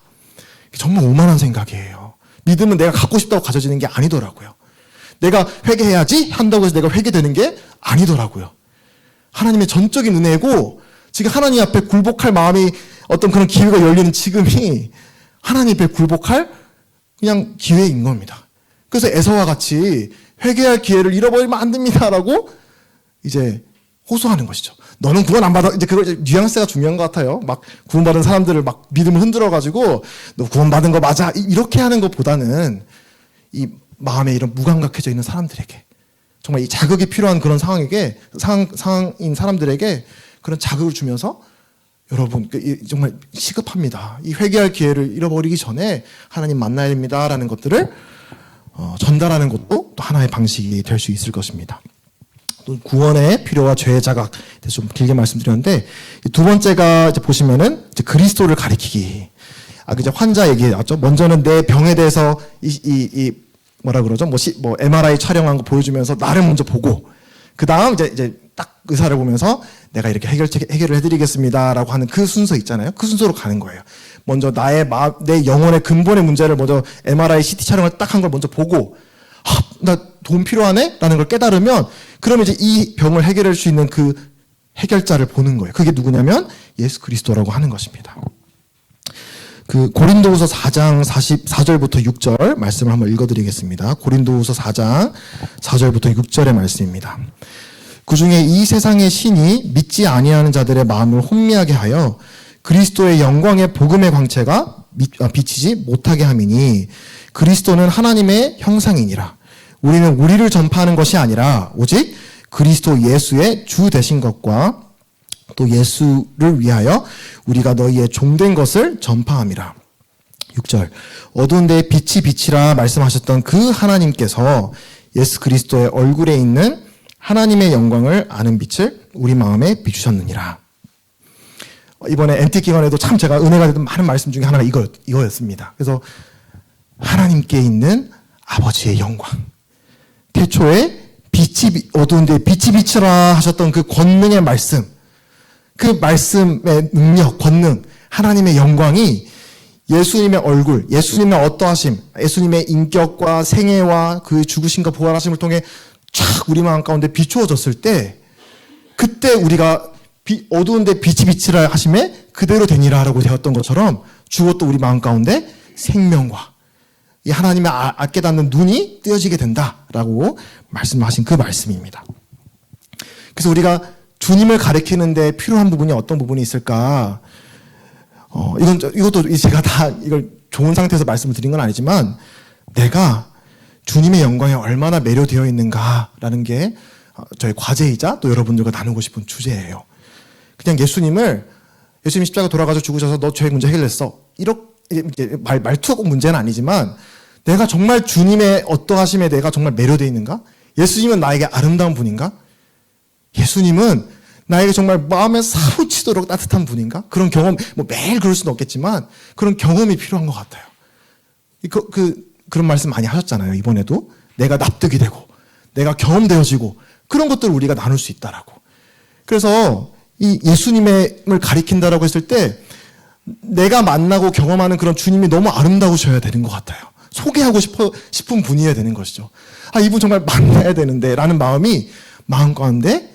정말 오만한 생각이에요. 믿음은 내가 갖고 싶다고 가져지는 게 아니더라고요. 내가 회개해야지 한다고 해서 내가 회개되는 게 아니더라고요. 하나님의 전적인 은혜고 지금 하나님 앞에 굴복할 마음이 어떤 그런 기회가 열리는 지금이 하나님 앞에 굴복할 그냥 기회인 겁니다. 그래서 에서와 같이 회개할 기회를 잃어버리면 안 됩니다라고 이제 호소하는 것이죠. 너는 구원 안 받아. 이제 그걸 뉘앙스가 중요한 것 같아요. 막 구원받은 사람들을 막 믿음을 흔들어가지고 너 구원받은 거 맞아. 이렇게 하는 것보다는 이 마음에 이런 무감각해져 있는 사람들에게 정말 이 자극이 필요한 그런 상황인 사람들에게 그런 자극을 주면서 여러분 정말 시급합니다. 이 회개할 기회를 잃어버리기 전에 하나님 만나야 됩니다라는 것들을 전달하는 것도 또 하나의 방식이 될 수 있을 것입니다. 또 구원의 필요와 죄의 자각 좀 길게 말씀드렸는데 두 번째가 이제 보시면은 이제 그리스도를 가리키기. 이제 환자 얘기 나왔죠. 먼저는 내 병에 대해서 뭐라 그러죠? 뭐 MRI 촬영한 거 보여주면서 나를 먼저 보고 그 다음 이제 딱 의사를 보면서 내가 이렇게 해결을 해드리겠습니다라고 하는 그 순서 있잖아요. 그 순서로 가는 거예요. 먼저 내 영혼의 근본의 문제를 먼저 MRI, CT 촬영을 딱 한 걸 먼저 보고 나 도움 필요하네? 라는 걸 깨달으면 그러면 이제 이 병을 해결할 수 있는 그 해결자를 보는 거예요. 그게 누구냐면 예수 그리스도라고 하는 것입니다. 그 고린도후서 4장 44절부터 6절 말씀을 한번 읽어드리겠습니다. 고린도후서 4장 4절부터 6절의 말씀입니다. 그중에 이 세상의 신이 믿지 아니하는 자들의 마음을 혼미하게 하여 그리스도의 영광의 복음의 광채가 비치지 못하게 함이니 그리스도는 하나님의 형상이니라. 우리는 우리를 전파하는 것이 아니라 오직 그리스도 예수의 주 되신 것과 또 예수를 위하여 우리가 너희의 종된 것을 전파함이라. 6절 어두운 데에 빛이 비치라 말씀하셨던 그 하나님께서 예수 그리스도의 얼굴에 있는 하나님의 영광을 아는 빛을 우리 마음에 비추셨느니라. 이번에 MT 기간에도 참 제가 은혜가 되던 많은 말씀 중에 하나가 이거였습니다. 그래서 하나님께 있는 아버지의 영광. 태초에 어두운 데에 빛이 비치라 하셨던 그 권능의 말씀. 그 말씀의 능력, 권능, 하나님의 영광이 예수님의 얼굴, 예수님의 어떠하심, 예수님의 인격과 생애와 그 죽으심과 부활하심을 통해 쫙 우리 마음 가운데 비추어졌을 때 그때 우리가 어두운 데 빛이 비치라 하심에 그대로 되니라라고 되었던 것처럼 죽었던 우리 마음 가운데 생명과 이 하나님의 깨닫는 눈이 뜨여지게 된다라고 말씀하신 그 말씀입니다. 그래서 우리가 주님을 가리키는데 필요한 부분이 어떤 부분이 있을까? 이것도 제가 다 이걸 좋은 상태에서 말씀을 드린 건 아니지만 내가 주님의 영광에 얼마나 매료되어 있는가라는 게 저의 과제이자 또 여러분들과 나누고 싶은 주제예요. 그냥 예수님 십자가 돌아가서 죽으셔서 너 죄 문제 해결했어. 이렇게 말투가 꼭 문제는 아니지만 내가 정말 주님의 어떠하심에 내가 정말 매료되어 있는가? 예수님은 나에게 아름다운 분인가? 예수님은 나에게 정말 마음에 사무치도록 따뜻한 분인가? 그런 경험, 매일 그럴 수는 없겠지만 그런 경험이 필요한 것 같아요. 그런 말씀 많이 하셨잖아요. 이번에도 내가 납득이 되고 내가 경험되어지고 그런 것들을 우리가 나눌 수 있다라고. 그래서 이 예수님을 가리킨다라고 했을 때 내가 만나고 경험하는 그런 주님이 너무 아름다우셔야 되는 것 같아요. 소개하고 싶은 분이어야 되는 것이죠. 이분 정말 만나야 되는데 라는 마음이 마음 가운데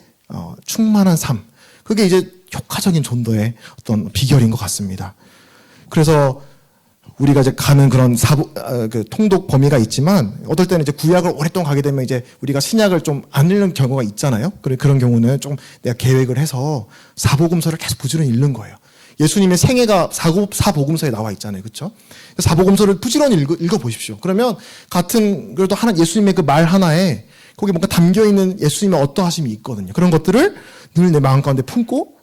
충만한 삶. 그게 이제 효과적인 전도의 어떤 비결인 것 같습니다. 그래서 우리가 이제 가는 그런 그 통독 범위가 있지만 어떨 때는 이제 구약을 오랫동안 가게 되면 이제 우리가 신약을 좀 안 읽는 경우가 있잖아요. 그런 경우는 좀 내가 계획을 해서 사복음서를 계속 부지런히 읽는 거예요. 예수님의 생애가 사복음서에 나와 있잖아요. 그렇죠? 사복음서를 부지런히 읽어 보십시오. 그러면 그래도 예수님의 그 말 하나에 거기에 뭔가 담겨 있는 예수님의 어떠하심이 있거든요. 그런 것들을 늘 내 마음 가운데 품고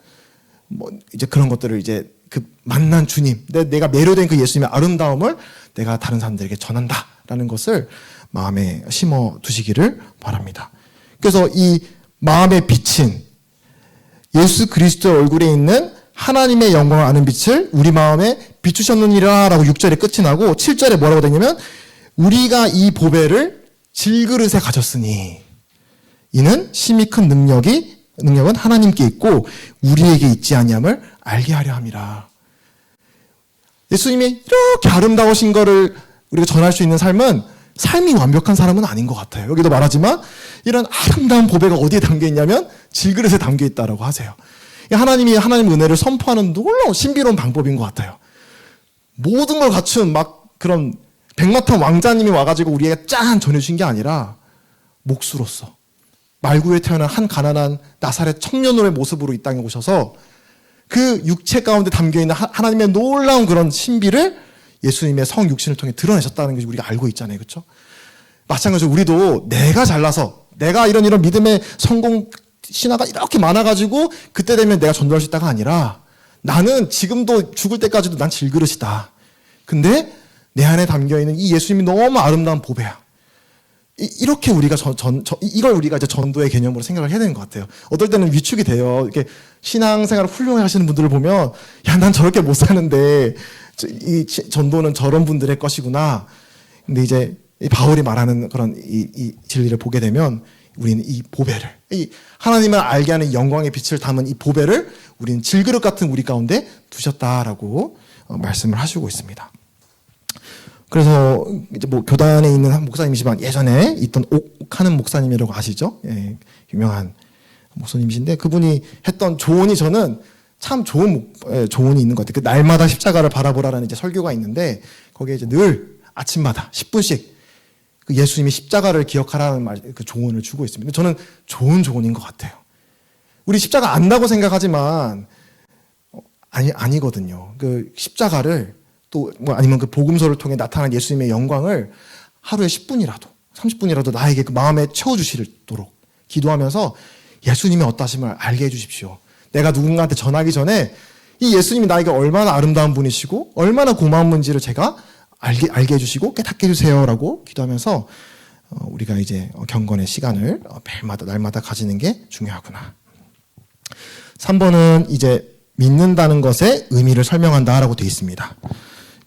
이제 그런 것들을 이제 그 만난 주님, 내가 매료된 그 예수님의 아름다움을 내가 다른 사람들에게 전한다라는 것을 마음에 심어 두시기를 바랍니다. 그래서 이 마음에 비친 예수 그리스도의 얼굴에 있는 하나님의 영광을 아는 빛을 우리 마음에 비추셨느니라 라고 6절에 끝이 나고 7절에 뭐라고 되냐면 우리가 이 보배를 질그릇에 가졌으니 이는 심히 큰 능력은 하나님께 있고 우리에게 있지 아니함을 알게 하려 함이라. 예수님이 이렇게 아름다우신 거를 우리가 전할 수 있는 삶이 완벽한 사람은 아닌 것 같아요. 여기도 말하지만 이런 아름다운 보배가 어디에 담겨 있냐면 질그릇에 담겨 있다라고 하세요. 하나님의 은혜를 선포하는 놀라운 신비로운 방법인 것 같아요. 모든 걸 갖춘 그런 백마탄 왕자님이 와가지고 우리에게 짠 전해주신 게 아니라 목수로서 말구에 태어난 한 가난한 나사렛 청년의 모습으로 이 땅에 오셔서 그 육체 가운데 담겨있는 하나님의 놀라운 그런 신비를 예수님의 성육신을 통해 드러내셨다는 것을 우리가 알고 있잖아요. 그렇죠? 마찬가지로 우리도 내가 잘나서 내가 이런 믿음의 성공 신화가 이렇게 많아가지고 그때 되면 내가 전도할 수 있다가 아니라 나는 지금도 죽을 때까지도 난 질그릇이다. 근데 내 안에 담겨있는 이 예수님이 너무 아름다운 보배야. 이렇게 우리가 이걸 우리가 이제 전도의 개념으로 생각을 해야 되는 것 같아요. 어떨 때는 위축이 돼요. 이렇게 신앙생활을 훌륭히 하시는 분들을 보면, 야, 난 저렇게 못 사는데, 이 전도는 저런 분들의 것이구나. 근데 이제 바울이 말하는 그런 이 진리를 보게 되면, 우리는 이 보배를, 이 하나님을 알게 하는 영광의 빛을 담은 이 보배를 우리는 질그릇 같은 우리 가운데 두셨다라고 말씀을 하시고 있습니다. 그래서 이제 교단에 있는 한 목사님이지만 예전에 있던 옥하는 목사님이라고 아시죠? 예, 유명한 목사님이신데 그분이 했던 조언이 저는 참 좋은 조언이 있는 것 같아요. 그 날마다 십자가를 바라보라라는 이제 설교가 있는데 거기에 이제 늘 아침마다 10분씩 그 예수님이 십자가를 기억하라는 그 조언을 주고 있습니다. 저는 좋은 조언인 것 같아요. 우리 십자가 안다고 생각하지만 아니거든요. 그 십자가를 또 아니면 그 복음서를 통해 나타난 예수님의 영광을 하루에 10분이라도 30분이라도 나에게 그 마음에 채워주시도록 기도하면서 예수님의 어떠하심을 알게 해주십시오. 내가 누군가한테 전하기 전에 이 예수님이 나에게 얼마나 아름다운 분이시고 얼마나 고마운 분인지를 제가 알게 해주시고 깨닫게 해주세요라고 기도하면서 우리가 이제 경건의 시간을 날마다 가지는 게 중요하구나. 3번은 이제 믿는다는 것의 의미를 설명한다라고 되어 있습니다.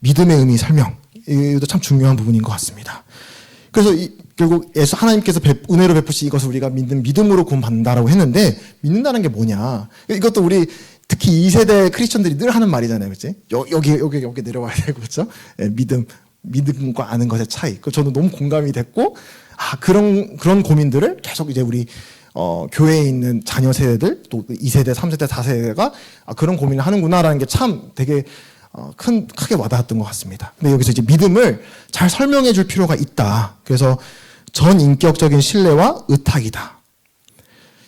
믿음의 의미 설명. 이것도 참 중요한 부분인 것 같습니다. 그래서 결국 하나님께서 은혜로 베푸신 이것을 우리가 믿음으로 구원받는다라고 했는데 믿는다는 게 뭐냐. 이것도 우리 특히 2세대 크리스천들이 늘 하는 말이잖아요. 그치? 여기 내려와야 되고, 그렇죠? 믿음과 아는 것의 차이. 저는 너무 공감이 됐고, 그런 고민들을 계속 이제 우리 교회에 있는 자녀 세대들, 또 2세대, 3세대, 4세대가 그런 고민을 하는구나라는 게 참 되게 크게 와닿았던 것 같습니다. 근데 여기서 이제 믿음을 잘 설명해 줄 필요가 있다. 그래서 전인격적인 신뢰와 의탁이다.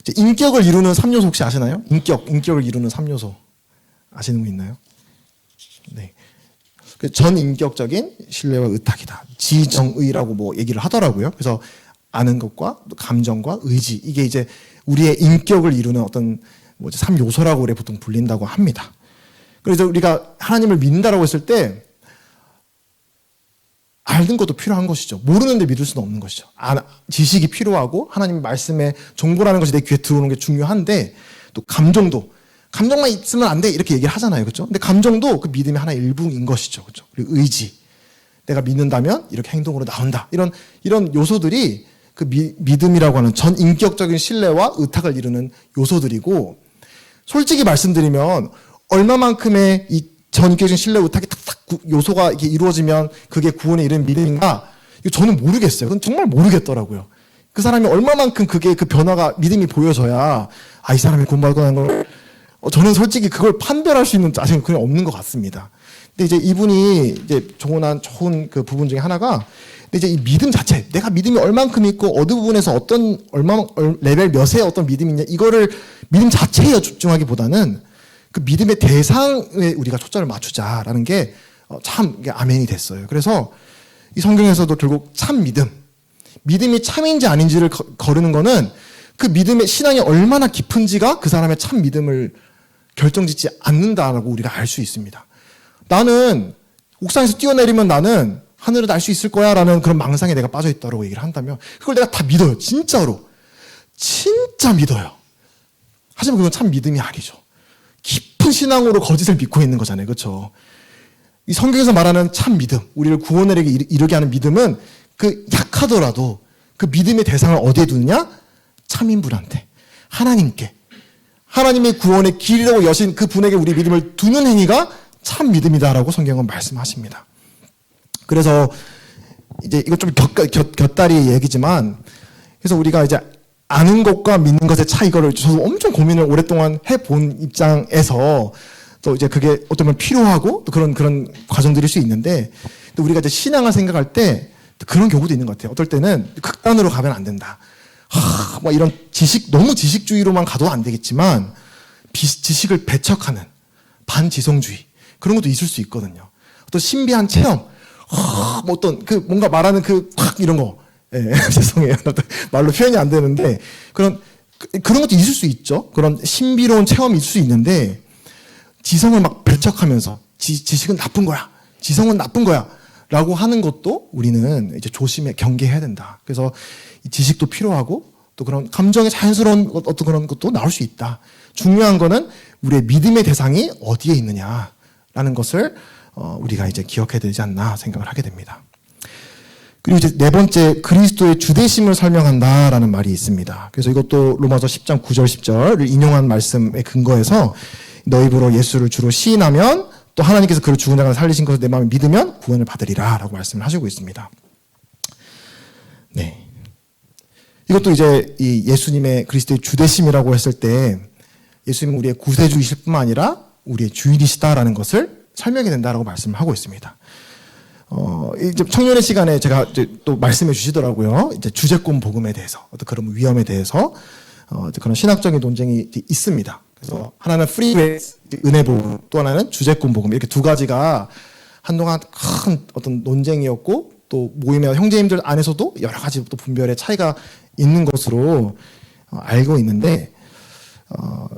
이제 인격을 이루는 3요소 혹시 아시나요? 인격을 이루는 3요소. 아시는 분 있나요? 네. 전인격적인 신뢰와 의탁이다. 지정의라고 얘기를 하더라고요. 그래서 아는 것과 감정과 의지. 이게 이제 우리의 인격을 이루는 어떤 3요소라고 우리 보통 불린다고 합니다. 그래서 우리가 하나님을 믿는다라고 했을 때 아는 것도 필요한 것이죠. 모르는데 믿을 수는 없는 것이죠. 지식이 필요하고 하나님의 말씀의 정보라는 것이 내 귀에 들어오는 게 중요한데 또 감정만 있으면 안 돼 이렇게 얘기를 하잖아요. 그렇죠? 근데 감정도 그 믿음의 하나의 일부인 것이죠. 그렇죠? 그리고 의지. 내가 믿는다면 이렇게 행동으로 나온다. 이런 요소들이 그 믿음이라고 하는 전인격적인 신뢰와 의탁을 이루는 요소들이고 솔직히 말씀드리면 얼마만큼의 이 전인격적인 신뢰 의탁이 탁탁 요소가 이렇게 이루어지면 그게 구원에 이르는 믿음인가? 이거 저는 모르겠어요. 그건 정말 모르겠더라고요. 그 사람이 얼마만큼 그 변화가 믿음이 보여져야 이 사람이 구원받고 나는 걸 저는 솔직히 그걸 판별할 수 있는 자신은 그냥 없는 것 같습니다. 근데 이제 이분이 이제 좋은 그 부분 중에 하나가, 근데 이제 이 믿음 자체, 내가 믿음이 얼만큼 있고 어느 부분에서 어떤 레벨 몇의 어떤 믿음이 있냐, 이거를 믿음 자체에 집중하기보다는 그 믿음의 대상에 우리가 초점을 맞추자라는 게 참 아멘이 됐어요. 그래서 이 성경에서도 결국 참 믿음이 참인지 아닌지를 거르는 거는 그 믿음의 신앙이 얼마나 깊은지가 그 사람의 참 믿음을 결정짓지 않는다라고 우리가 알 수 있습니다. 나는 옥상에서 뛰어내리면 나는 하늘을 날 수 있을 거야 라는 그런 망상에 내가 빠져 있다고 얘기를 한다면 그걸 내가 다 믿어요. 진짜로. 진짜 믿어요. 하지만 그건 참 믿음이 아니죠. 깊은 신앙으로 거짓을 믿고 있는 거잖아요. 그렇죠? 이 성경에서 말하는 참 믿음, 우리를 구원에 이르게 하는 믿음은 그 약하더라도 그 믿음의 대상을 어디에 두느냐? 참인분한테, 하나님께, 하나님의 구원의 길이라고 여신 그 분에게 우리 믿음을 두는 행위가 참 믿음이다라고 성경은 말씀하십니다. 그래서 이제 이건 좀 곁다리 얘기지만, 그래서 우리가 이제 아는 것과 믿는 것의 차이, 이거를 저도 엄청 고민을 오랫동안 해본 입장에서 또 이제 그게 어떤 면 필요하고 또 그런 과정들일 수 있는데, 또 우리가 이제 신앙을 생각할 때 그런 경우도 있는 것 같아요. 어떨 때는 극단으로 가면 안 된다. 뭐 이런 너무 지식주의로만 가도 안 되겠지만, 지식을 배척하는 반지성주의, 그런 것도 있을 수 있거든요. 어떤 신비한 체험, 뭐 어떤 뭔가 말하는 이런 거. 예, 죄송해요. 말로 표현이 안 되는데, 그런 것도 있을 수 있죠. 그런 신비로운 체험이 있을 수 있는데, 지성을 막 배척하면서, 지식은 나쁜 거야. 지성은 나쁜 거야. 라고 하는 것도 우리는 이제 경계해야 된다. 그래서 지식도 필요하고, 또 그런 감정의 자연스러운 어떤 그런 것도 나올 수 있다. 중요한 거는 우리의 믿음의 대상이 어디에 있느냐라는 것을 우리가 이제 기억해야 되지 않나 생각을 하게 됩니다. 그리고 이제 네 번째, 그리스도의 주되심을 설명한다라는 말이 있습니다. 그래서 이것도 로마서 10장 9절 10절을 인용한 말씀에 근거해서, 너희 입으로 예수를 주로 시인하면 또 하나님께서 그를 죽은 자가 살리신 것을 내 마음에 믿으면 구원을 받으리라 라고 말씀을 하시고 있습니다. 네. 이것도 이제 이 예수님의 그리스도의 주되심이라고 했을 때, 예수님은 우리의 구세주이실 뿐만 아니라 우리의 주인이시다라는 것을 설명이 된다라고 말씀을 하고 있습니다. 이제 청년의 시간에 제가 이제 또 말씀해 주시더라고요. 이제 주제권 복음에 대해서, 어떤 그런 위험에 대해서, 그런 신학적인 논쟁이 있습니다. 그래서 하나는 프리그레이스, 은혜 복음, 또 하나는 주제권 복음, 이렇게 두 가지가 한동안 큰 어떤 논쟁이었고, 또 모임의 형제님들 안에서도 여러 가지 또 분별의 차이가 있는 것으로 알고 있는데,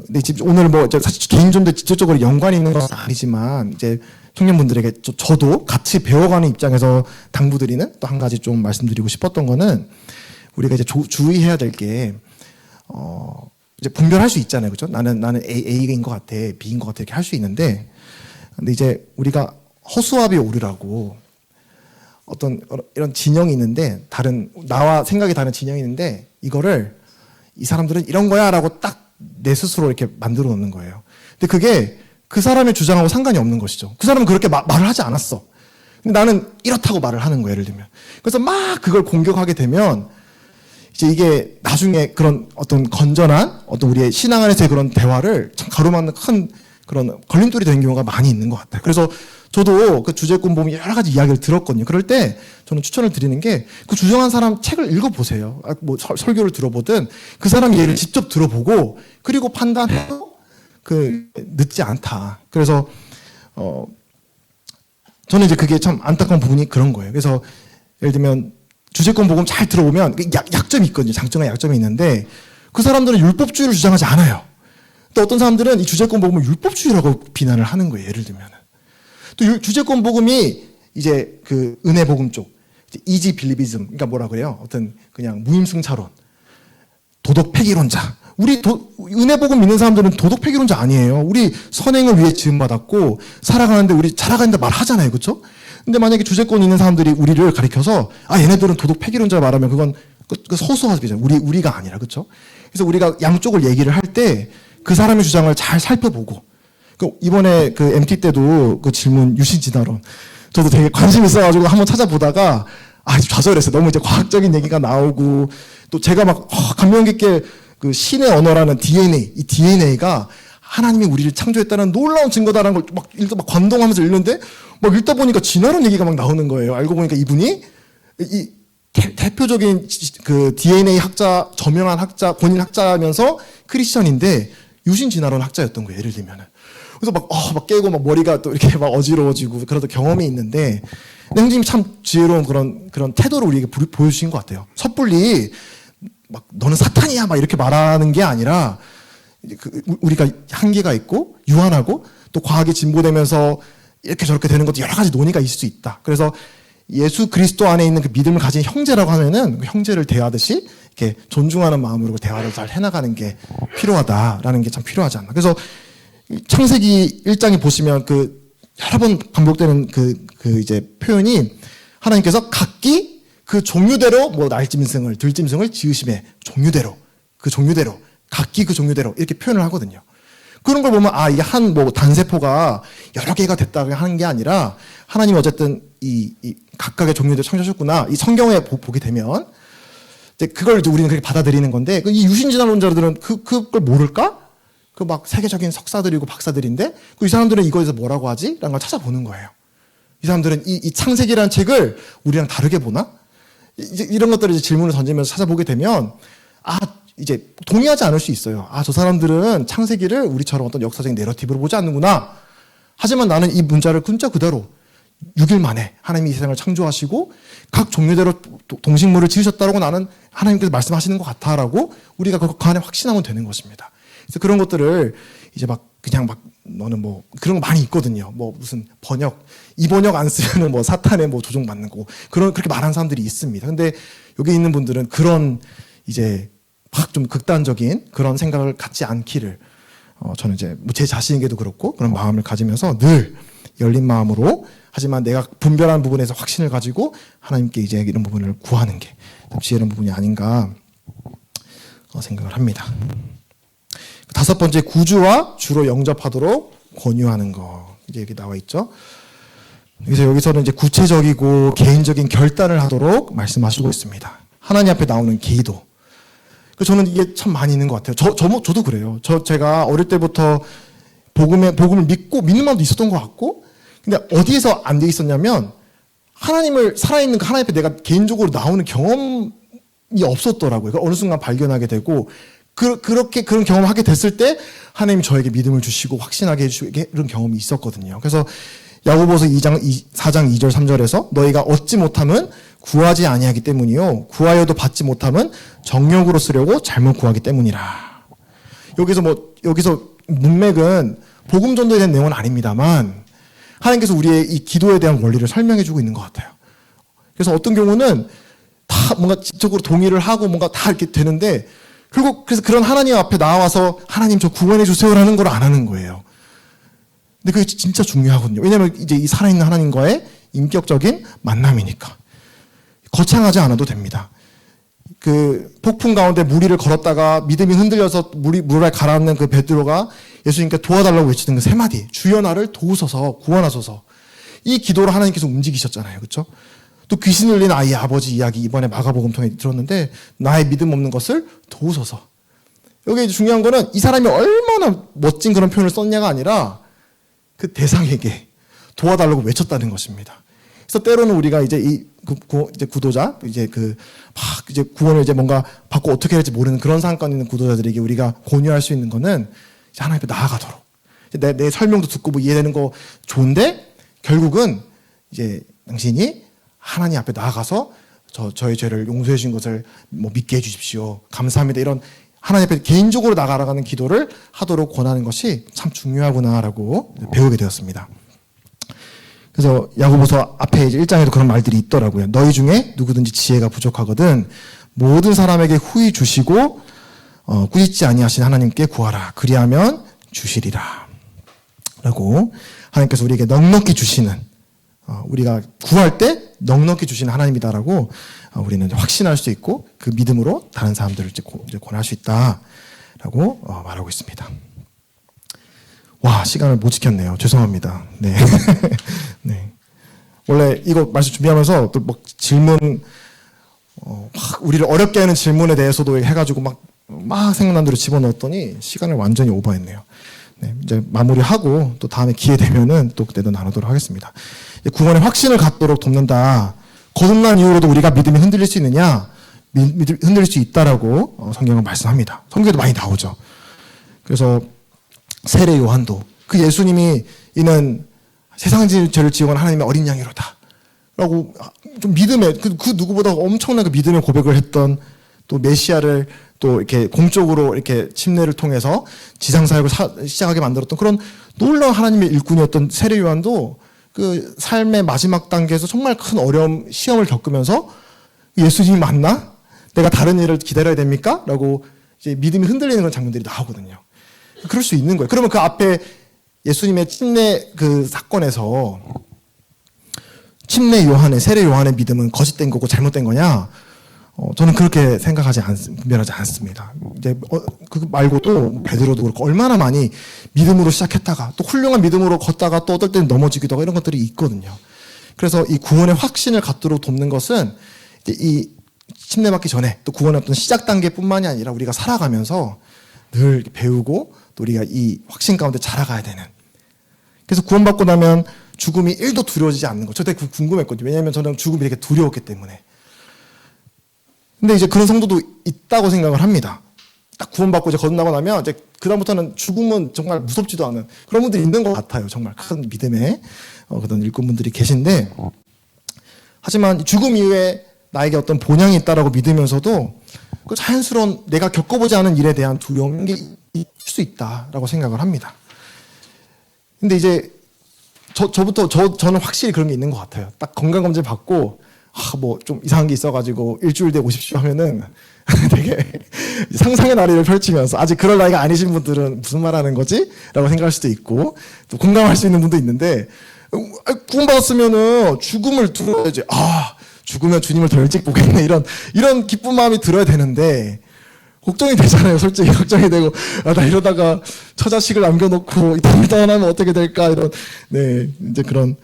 근데 지금 오늘 뭐 사실 개인전도 직접적으로 연관이 있는 것은 아니지만, 이제 청년분들에게 저도 같이 배워가는 입장에서 당부드리는 또 한 가지 좀 말씀드리고 싶었던 거는, 우리가 이제 주의해야 될 게, 이제 분별할 수 있잖아요. 그죠? 나는 A인 것 같아, B인 것 같아, 이렇게 할 수 있는데, 근데 이제 우리가 허수아비 오류라고 어떤 이런 진영이 있는데, 나와 생각이 다른 진영이 있는데, 이거를 이 사람들은 이런 거야 라고 딱 내 스스로 이렇게 만들어 놓는 거예요. 근데 그게 그 사람의 주장하고 상관이 없는 것이죠. 그 사람은 그렇게 말을 하지 않았어. 근데 나는 이렇다고 말을 하는 거예요. 예를 들면. 그래서 막 그걸 공격하게 되면, 이제 이게 나중에 그런 어떤 건전한 어떤 우리의 신앙 안에서의 그런 대화를 참 가로막는 큰 그런 걸림돌이 되는 경우가 많이 있는 것 같아요. 그래서 저도 그 주제권 보면 여러 가지 이야기를 들었거든요. 그럴 때 저는 추천을 드리는 게, 그 주장한 사람 책을 읽어보세요. 뭐 설교를 들어보든 그 사람 얘기를 직접 들어보고, 그리고 판단해도 늦지 않다. 그래서 저는 이제 그게 참 안타까운 부분이 그런 거예요. 그래서 예를 들면 주제권 복음 잘 들어보면 약점이 있거든요. 장점과 약점이 있는데, 그 사람들은 율법주의를 주장하지 않아요. 또 어떤 사람들은 이 주제권 복음을 율법주의라고 비난을 하는 거예요. 예를 들면. 또 주제권 복음이 이제 그 은혜 복음 쪽, 이지 빌리비즘, 그러니까 뭐라 그래요? 어떤 그냥 무임승차론, 도덕 폐기론자. 은혜 복음 믿는 사람들은 도덕 폐기론자 아니에요. 우리 선행을 위해 지음받았고, 살아가는데 우리 살아가는데 말하잖아요. 그렇죠? 근데 만약에 주제권 있는 사람들이 우리를 가리켜서, 얘네들은 도덕 폐기론자 말하면 그건 허수아비잖아요. 우리가 아니라. 그렇죠? 그래서 우리가 양쪽을 얘기를 할 때 그 사람의 주장을 잘 살펴보고, 이번에 그 MT 때도 그 질문 유신진화론, 저도 되게 관심 있어가지고 한번 찾아보다가 좌절했어요. 너무 이제 과학적인 얘기가 나오고, 또 제가 막 감명 깊게 그 신의 언어라는 DNA, 이 DNA가 하나님이 우리를 창조했다는 놀라운 증거다라는 걸 막 관동하면서 읽는데 막 읽다 보니까 지나는 얘기가 막 나오는 거예요. 알고 보니까 이분이 이 대표적인 그 DNA 학자, 저명한 학자, 본인 학자면서 크리스천인데 유신 진화론 학자였던 거예요. 예를 들면은. 그래서 막 깨고 막 머리가 또 이렇게 막 어지러워지고 그러던 경험이 있는데 형님이 참 지혜로운 그런 태도를 우리에게 보여주신 것 같아요. 섣불리 막 너는 사탄이야 막 이렇게 말하는 게 아니라 우리가 한계가 있고 유한하고 또 과학이 진보되면서 이렇게 저렇게 되는 것도 여러 가지 논의가 있을 수 있다. 그래서 예수 그리스도 안에 있는 그 믿음을 가진 형제라고 하면은 그 형제를 대하듯이 이렇게 존중하는 마음으로 대화를 잘 해나가는 게 필요하다라는 게 참 필요하지 않나. 그래서 창세기 1장에 보시면 여러 번 반복되는 이제 표현이 하나님께서 각기 그 종류대로 뭐 날짐승을 들짐승을 지으심에 종류대로 각기 그 종류대로 이렇게 표현을 하거든요. 그런 걸 보면 이게 한 단세포가 여러 개가 됐다고 하는 게 아니라 하나님 어쨌든 이 각각의 종류대로 창조하셨구나. 이 성경에 보게 되면 이제 그걸 이제 우리는 그렇게 받아들이는 건데 이 유신진화론자들은 그걸 모를까? 막 세계적인 석사들이고 박사들인데 이 사람들은 이거에서 뭐라고 하지? 라는 걸 찾아보는 거예요. 이 사람들은 이 창세기라는 책을 우리랑 다르게 보나? 이제 이런 것들을 이제 질문을 던지면서 찾아보게 되면 이제 동의하지 않을 수 있어요. 저 사람들은 창세기를 우리처럼 어떤 역사적인 내러티브로 보지 않는구나. 하지만 나는 이 문자를 문자 그대로 6일 만에 하나님이 이 세상을 창조하시고 각 종류대로 동식물을 지으셨다고 나는 하나님께서 말씀하시는 것 같아라고 우리가 그 안에 확신하면 되는 것입니다. 그래서 그런 것들을 이제 그냥 너는 뭐 그런 거 많이 있거든요. 뭐 무슨 이 번역 안 쓰면은 뭐 사탄에 뭐 조종받는 거고 그렇게 말하는 사람들이 있습니다. 근데 여기 있는 분들은 그런 이제 좀 극단적인 그런 생각을 갖지 않기를 저는 이제 제 자신에게도 그렇고 그런 마음을 가지면서 늘 열린 마음으로 하지만 내가 분별한 부분에서 확신을 가지고 하나님께 이제 이런 부분을 구하는 게 지혜로운 부분이 아닌가 생각을 합니다. 다섯 번째, 구주와 주로 영접하도록 권유하는 거. 이제 여기 나와 있죠. 그래서 여기서는 이제 구체적이고 개인적인 결단을 하도록 말씀하시고 있습니다. 하나님 앞에 나오는 기도. 저는 이게 참 많이 있는 것 같아요. 저도 그래요. 제가 어릴 때부터 복음을 믿는 마음도 있었던 것 같고, 근데 어디에서 안 돼 있었냐면, 하나님을, 살아있는 그 하나님 앞에 내가 개인적으로 나오는 경험이 없었더라고요. 어느 순간 발견하게 되고, 그렇게 그런 경험을 하게 됐을 때 하나님이 저에게 믿음을 주시고 확신하게 해주시고 이런 경험이 있었거든요. 그래서 야고보서 4장 2절 3절에서 너희가 얻지 못함은 구하지 아니하기 때문이요 구하여도 받지 못함은 정욕으로 쓰려고 잘못 구하기 때문이라. 여기서 문맥은 복음 전도에 대한 내용은 아닙니다만 하나님께서 우리의 이 기도에 대한 원리를 설명해 주고 있는 것 같아요. 그래서 어떤 경우는 다 뭔가 지적으로 동의를 하고 뭔가 다 이렇게 되는데 결국 그래서 그런 하나님 앞에 나와서 하나님 저 구원해 주세요라는 걸 안 하는 거예요. 근데 그게 진짜 중요하거든요. 왜냐하면 이제 이 살아있는 하나님과의 인격적인 만남이니까 거창하지 않아도 됩니다. 그 폭풍 가운데 무리를 걸었다가 믿음이 흔들려서 물에 가라앉는 그 베드로가 예수님께 도와달라고 외치는 그 세 마디 주여 나를 도우소서 구원하소서 이 기도로 하나님께서 움직이셨잖아요. 그렇죠? 또 귀신 들린 아이의 아버지 이야기 이번에 마가복음 통해 들었는데 나의 믿음 없는 것을 도우소서. 여기 중요한 거는 이 사람이 얼마나 멋진 그런 표현을 썼냐가 아니라 그 대상에게 도와달라고 외쳤다는 것입니다. 그래서 때로는 우리가 이제 이제 구도자 이제 이제 구원을 이제 뭔가 받고 어떻게 할지 모르는 그런 상황에 있는 구도자들에게 우리가 권유할 수 있는 거는 이제 하나님 앞에 나아가도록 내 설명도 듣고 뭐 이해되는 거 좋은데 결국은 이제 당신이 하나님 앞에 나아가서 저의 죄를 용서해 주신 것을 뭐 믿게 해 주십시오. 감사합니다. 이런 하나님 앞에 개인적으로 나가라가는 기도를 하도록 권하는 것이 참 중요하구나라고 배우게 되었습니다. 그래서 야고보서 앞에 이제 1장에도 그런 말들이 있더라고요. 너희 중에 누구든지 지혜가 부족하거든 모든 사람에게 후히 주시고 꾸짖지 아니하신 하나님께 구하라. 그리하면 주시리라. 라고 하나님께서 우리에게 넉넉히 주시는 우리가 구할 때 넉넉히 주시는 하나님이다라고 우리는 확신할 수 있고 그 믿음으로 다른 사람들을 이제 권할 수 있다라고 말하고 있습니다. 와, 시간을 못 지켰네요. 죄송합니다. 네. 네. 원래 이거 말씀 준비하면서 또 막 질문, 우리를 어렵게 하는 질문에 대해서도 해가지고 막 생각난 대로 집어넣었더니 시간을 완전히 오버했네요. 네, 이제 마무리하고 또 다음에 기회 되면은 또 그때도 나누도록 하겠습니다. 구원의 확신을 갖도록 돕는다. 거듭난 이후로도 우리가 믿음이 흔들릴 수 있느냐? 흔들릴 수 있다라고 성경은 말씀합니다. 성경에도 많이 나오죠. 그래서 세례 요한도 그 예수님이 이는 세상 죄를 지어온 하나님의 어린 양이로다 라고 좀 믿음의 그 누구보다 엄청난 그 믿음의 고백을 했던 또 메시아를 또 이렇게 공적으로 이렇게 침례를 통해서 지상 사역을 시작하게 만들었던 그런 놀라운 하나님의 일꾼이었던 세례 요한도 그 삶의 마지막 단계에서 정말 큰 어려움, 시험을 겪으면서 예수님이 맞나? 내가 다른 일을 기다려야 됩니까? 라고 이제 믿음이 흔들리는 그런 장면들이 나오거든요. 그럴 수 있는 거예요. 그러면 그 앞에 예수님의 침례 그 사건에서 침례 요한의, 세례 요한의 믿음은 거짓된 거고 잘못된 거냐? 저는 그렇게 분별하지 않습니다. 이제 그 말고도 베드로도 그렇고 얼마나 많이 믿음으로 시작했다가 또 훌륭한 믿음으로 걷다가 또 어떨 때는 넘어지기도 하고 이런 것들이 있거든요. 그래서 이 구원의 확신을 갖도록 돕는 것은 이제 이 침례받기 전에 또 구원의 어떤 시작 단계뿐만이 아니라 우리가 살아가면서 늘 배우고 또 우리가 이 확신 가운데 자라가야 되는. 그래서 구원받고 나면 죽음이 1도 두려워지지 않는 거. 저 되게 궁금했거든요. 왜냐하면 저는 죽음이 되게 두려웠기 때문에. 근데 이제 그런 성도도 있다고 생각을 합니다. 딱 구원받고 이제 거듭나고 나면 이제 그다음부터는 죽음은 정말 무섭지도 않은 그런 분들이 있는 것 같아요. 정말 큰 믿음의 그런 일꾼분들이 계신데, 하지만 죽음 이후에 나에게 어떤 본향이 있다라고 믿으면서도 그 자연스러운 내가 겪어보지 않은 일에 대한 두려움이 있을 수 있다라고 생각을 합니다. 근데 이제 저는 확실히 그런 게 있는 것 같아요. 딱 건강검진 받고 뭐 좀 이상한 게 있어가지고 일주일 뒤에 오십시오 하면은 되게 상상의 나래를 펼치면서 아직 그럴 나이가 아니신 분들은 무슨 말 하는 거지? 라고 생각할 수도 있고 또 공감할 수 있는 분도 있는데, 구원받았으면은 죽음을 두려워야지. 죽으면 주님을 더 일찍 보겠네. 이런 기쁜 마음이 들어야 되는데, 걱정이 되잖아요. 솔직히 걱정이 되고, 나 이러다가 처자식을 남겨놓고 이 땅을 떠나면 어떻게 될까? 네, 이제 그럴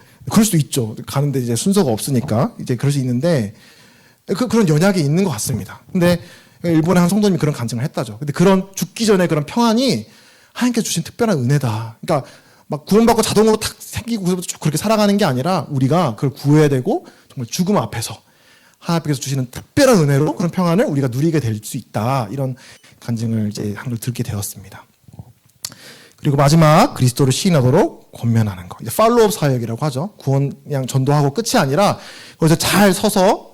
수도 있죠. 가는데 이제 순서가 없으니까 이제 그럴 수 있는데, 그런 연약이 있는 것 같습니다. 근데 일본의 한 성도님이 그런 간증을 했다죠. 근데 그런 죽기 전에 그런 평안이 하나님께서 주신 특별한 은혜다. 그러니까 막 구원받고 자동으로 탁 생기고 쭉 그렇게 살아가는 게 아니라 우리가 그걸 구해야 되고 정말 죽음 앞에서 하나님께서 주시는 특별한 은혜로 그런 평안을 우리가 누리게 될 수 있다. 이런 간증을 이제 한걸 듣게 되었습니다. 그리고 마지막 그리스도를 시인하도록 권면하는 거. 이제 팔로업 사역이라고 하죠. 구원 그냥 전도하고 끝이 아니라 거기서 잘 서서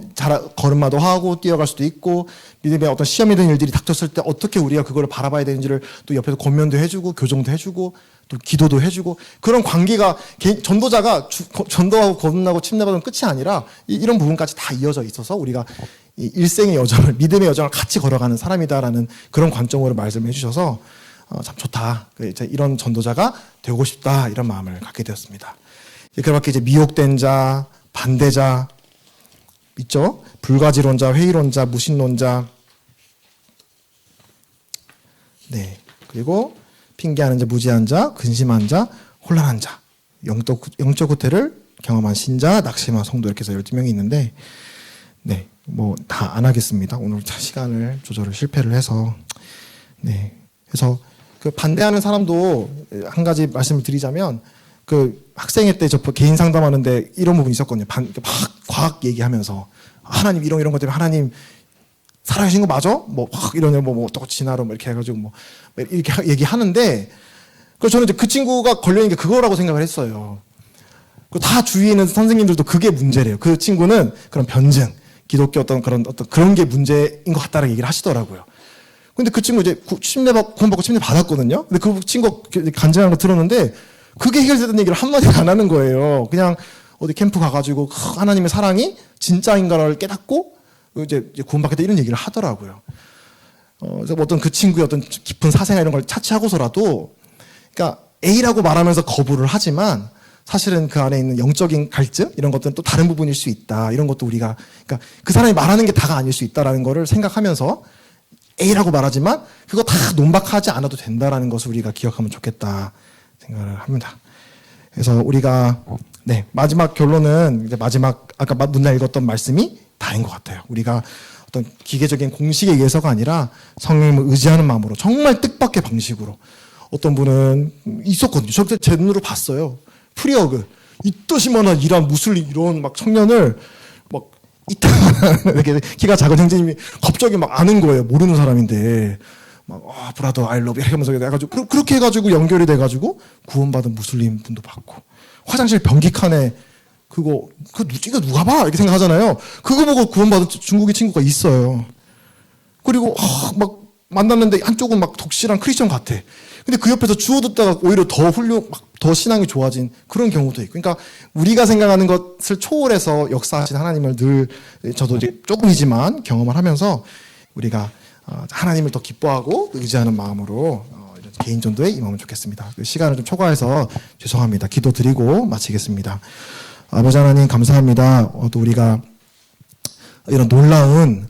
걸음마도 하고 뛰어갈 수도 있고, 믿음의 어떤 시험이 된 일들이 닥쳤을 때 어떻게 우리가 그걸 바라봐야 되는지를 또 옆에서 권면도 해주고 교정도 해주고 또 기도도 해주고, 그런 관계가 전도자가 전도하고 거듭나고 침례받으면 끝이 아니라 이런 부분까지 다 이어져 있어서 우리가 이 일생의 여정을, 믿음의 여정을 같이 걸어가는 사람이다라는 그런 관점으로 말씀해 주셔서 참 좋다. 이런 전도자가 되고 싶다. 이런 마음을 갖게 되었습니다. 그렇게 이제 미혹된 자, 반대자 있죠. 불가지론자, 회의론자, 무신론자. 네. 그리고 핑계하는 자, 무지한 자, 근심한 자, 혼란한 자. 영적 후퇴를 경험한 신자, 낙심한 성도, 이렇게 해서 12명이 있는데, 네. 뭐 다 안 하겠습니다. 오늘 시간을 조절을 실패를 해서. 네. 그래서 그 반대하는 사람도 한 가지 말씀을 드리자면, 그 학생회 때 저 개인 상담하는데 이런 부분이 있었거든요. 막 과학 얘기하면서 하나님 이런 것 때문에 하나님 살아계신 거 맞아? 뭐 이런 뭐 또 진화로 뭐 이렇게 해가지고 뭐 이렇게 얘기하는데, 그래서 저는 이제 그 친구가 걸려 있는 게 그거라고 생각을 했어요. 다 주위에 있는 선생님들도 그게 문제래요. 그 친구는 그런 변증, 기독교 어떤 그런 게 문제인 것 같다라는 얘기를 하시더라고요. 근데 그 친구 이제 구원받고 침례 받았거든요. 근데 그 친구 간증하는 거 들었는데 그게 해결되던 얘기를 한마디도 안 하는 거예요. 그냥 어디 캠프 가가지고 하나님의 사랑이 진짜인가를 깨닫고 이제 구원받겠다 이런 얘기를 하더라고요. 그래서 어떤 그 친구의 어떤 깊은 사생활 이런 걸 차치하고서라도, 그러니까 A라고 말하면서 거부를 하지만 사실은 그 안에 있는 영적인 갈증 이런 것들은 또 다른 부분일 수 있다. 이런 것도 우리가, 그러니까 그 사람이 말하는 게 다가 아닐 수 있다라는 거를 생각하면서 A라고 말하지만 그거 다 논박하지 않아도 된다라는 것을 우리가 기억하면 좋겠다 생각을 합니다. 그래서 우리가 마지막 결론은 이제 마지막 아까 문날 읽었던 말씀이 다인 것 같아요. 우리가 어떤 기계적인 공식에 의해서가 아니라 성령님을 의지하는 마음으로 정말 뜻밖의 방식으로 어떤 분은 있었거든요. 저 그때 제 눈으로 봤어요. 프리어그. 이떠시만한 이란 무슬림 이런 막 청년을 막 이렇게 키가 작은 형제님이 갑자기 막 아는 거예요. 모르는 사람인데 막 브라더 아이 러브 하면서 해가지고 그렇게 해가지고 연결이 돼가지고 구원받은 무슬림 분도 봤고 화장실 변기 칸에 이거 누가 봐 이렇게 생각하잖아요. 그거 보고 구원받은 중국인 친구가 있어요. 그리고 막 만났는데 한쪽은 막 독실한 크리스천 같아. 근데 그 옆에서 주워 듣다가 오히려 더 신앙이 좋아진 그런 경우도 있고. 그러니까 우리가 생각하는 것을 초월해서 역사하신 하나님을 늘 저도 이제 조금이지만 경험을 하면서 우리가 하나님을 더 기뻐하고 의지하는 마음으로 이런 개인 전도에 임하면 좋겠습니다. 그 시간을 좀 초과해서 죄송합니다. 기도드리고 마치겠습니다. 아버지 하나님 감사합니다. 또 우리가 이런 놀라운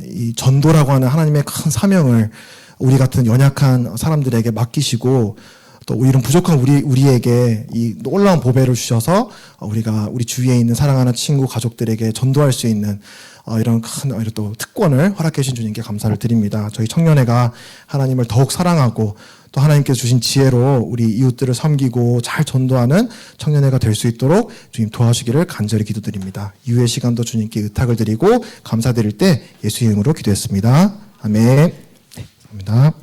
이 전도라고 하는 하나님의 큰 사명을 우리 같은 연약한 사람들에게 맡기시고 또 이런 부족한 우리에게 이 놀라운 보배를 주셔서 우리가 우리 주위에 있는 사랑하는 친구 가족들에게 전도할 수 있는 이런 큰 또 특권을 허락해 주신 주님께 감사를 드립니다. 저희 청년회가 하나님을 더욱 사랑하고 또 하나님께서 주신 지혜로 우리 이웃들을 섬기고 잘 전도하는 청년회가 될 수 있도록 주님 도와주시기를 간절히 기도드립니다. 이후의 시간도 주님께 의탁을 드리고 감사드릴 때 예수 이름으로 기도했습니다. 아멘. 네, 감사합니다.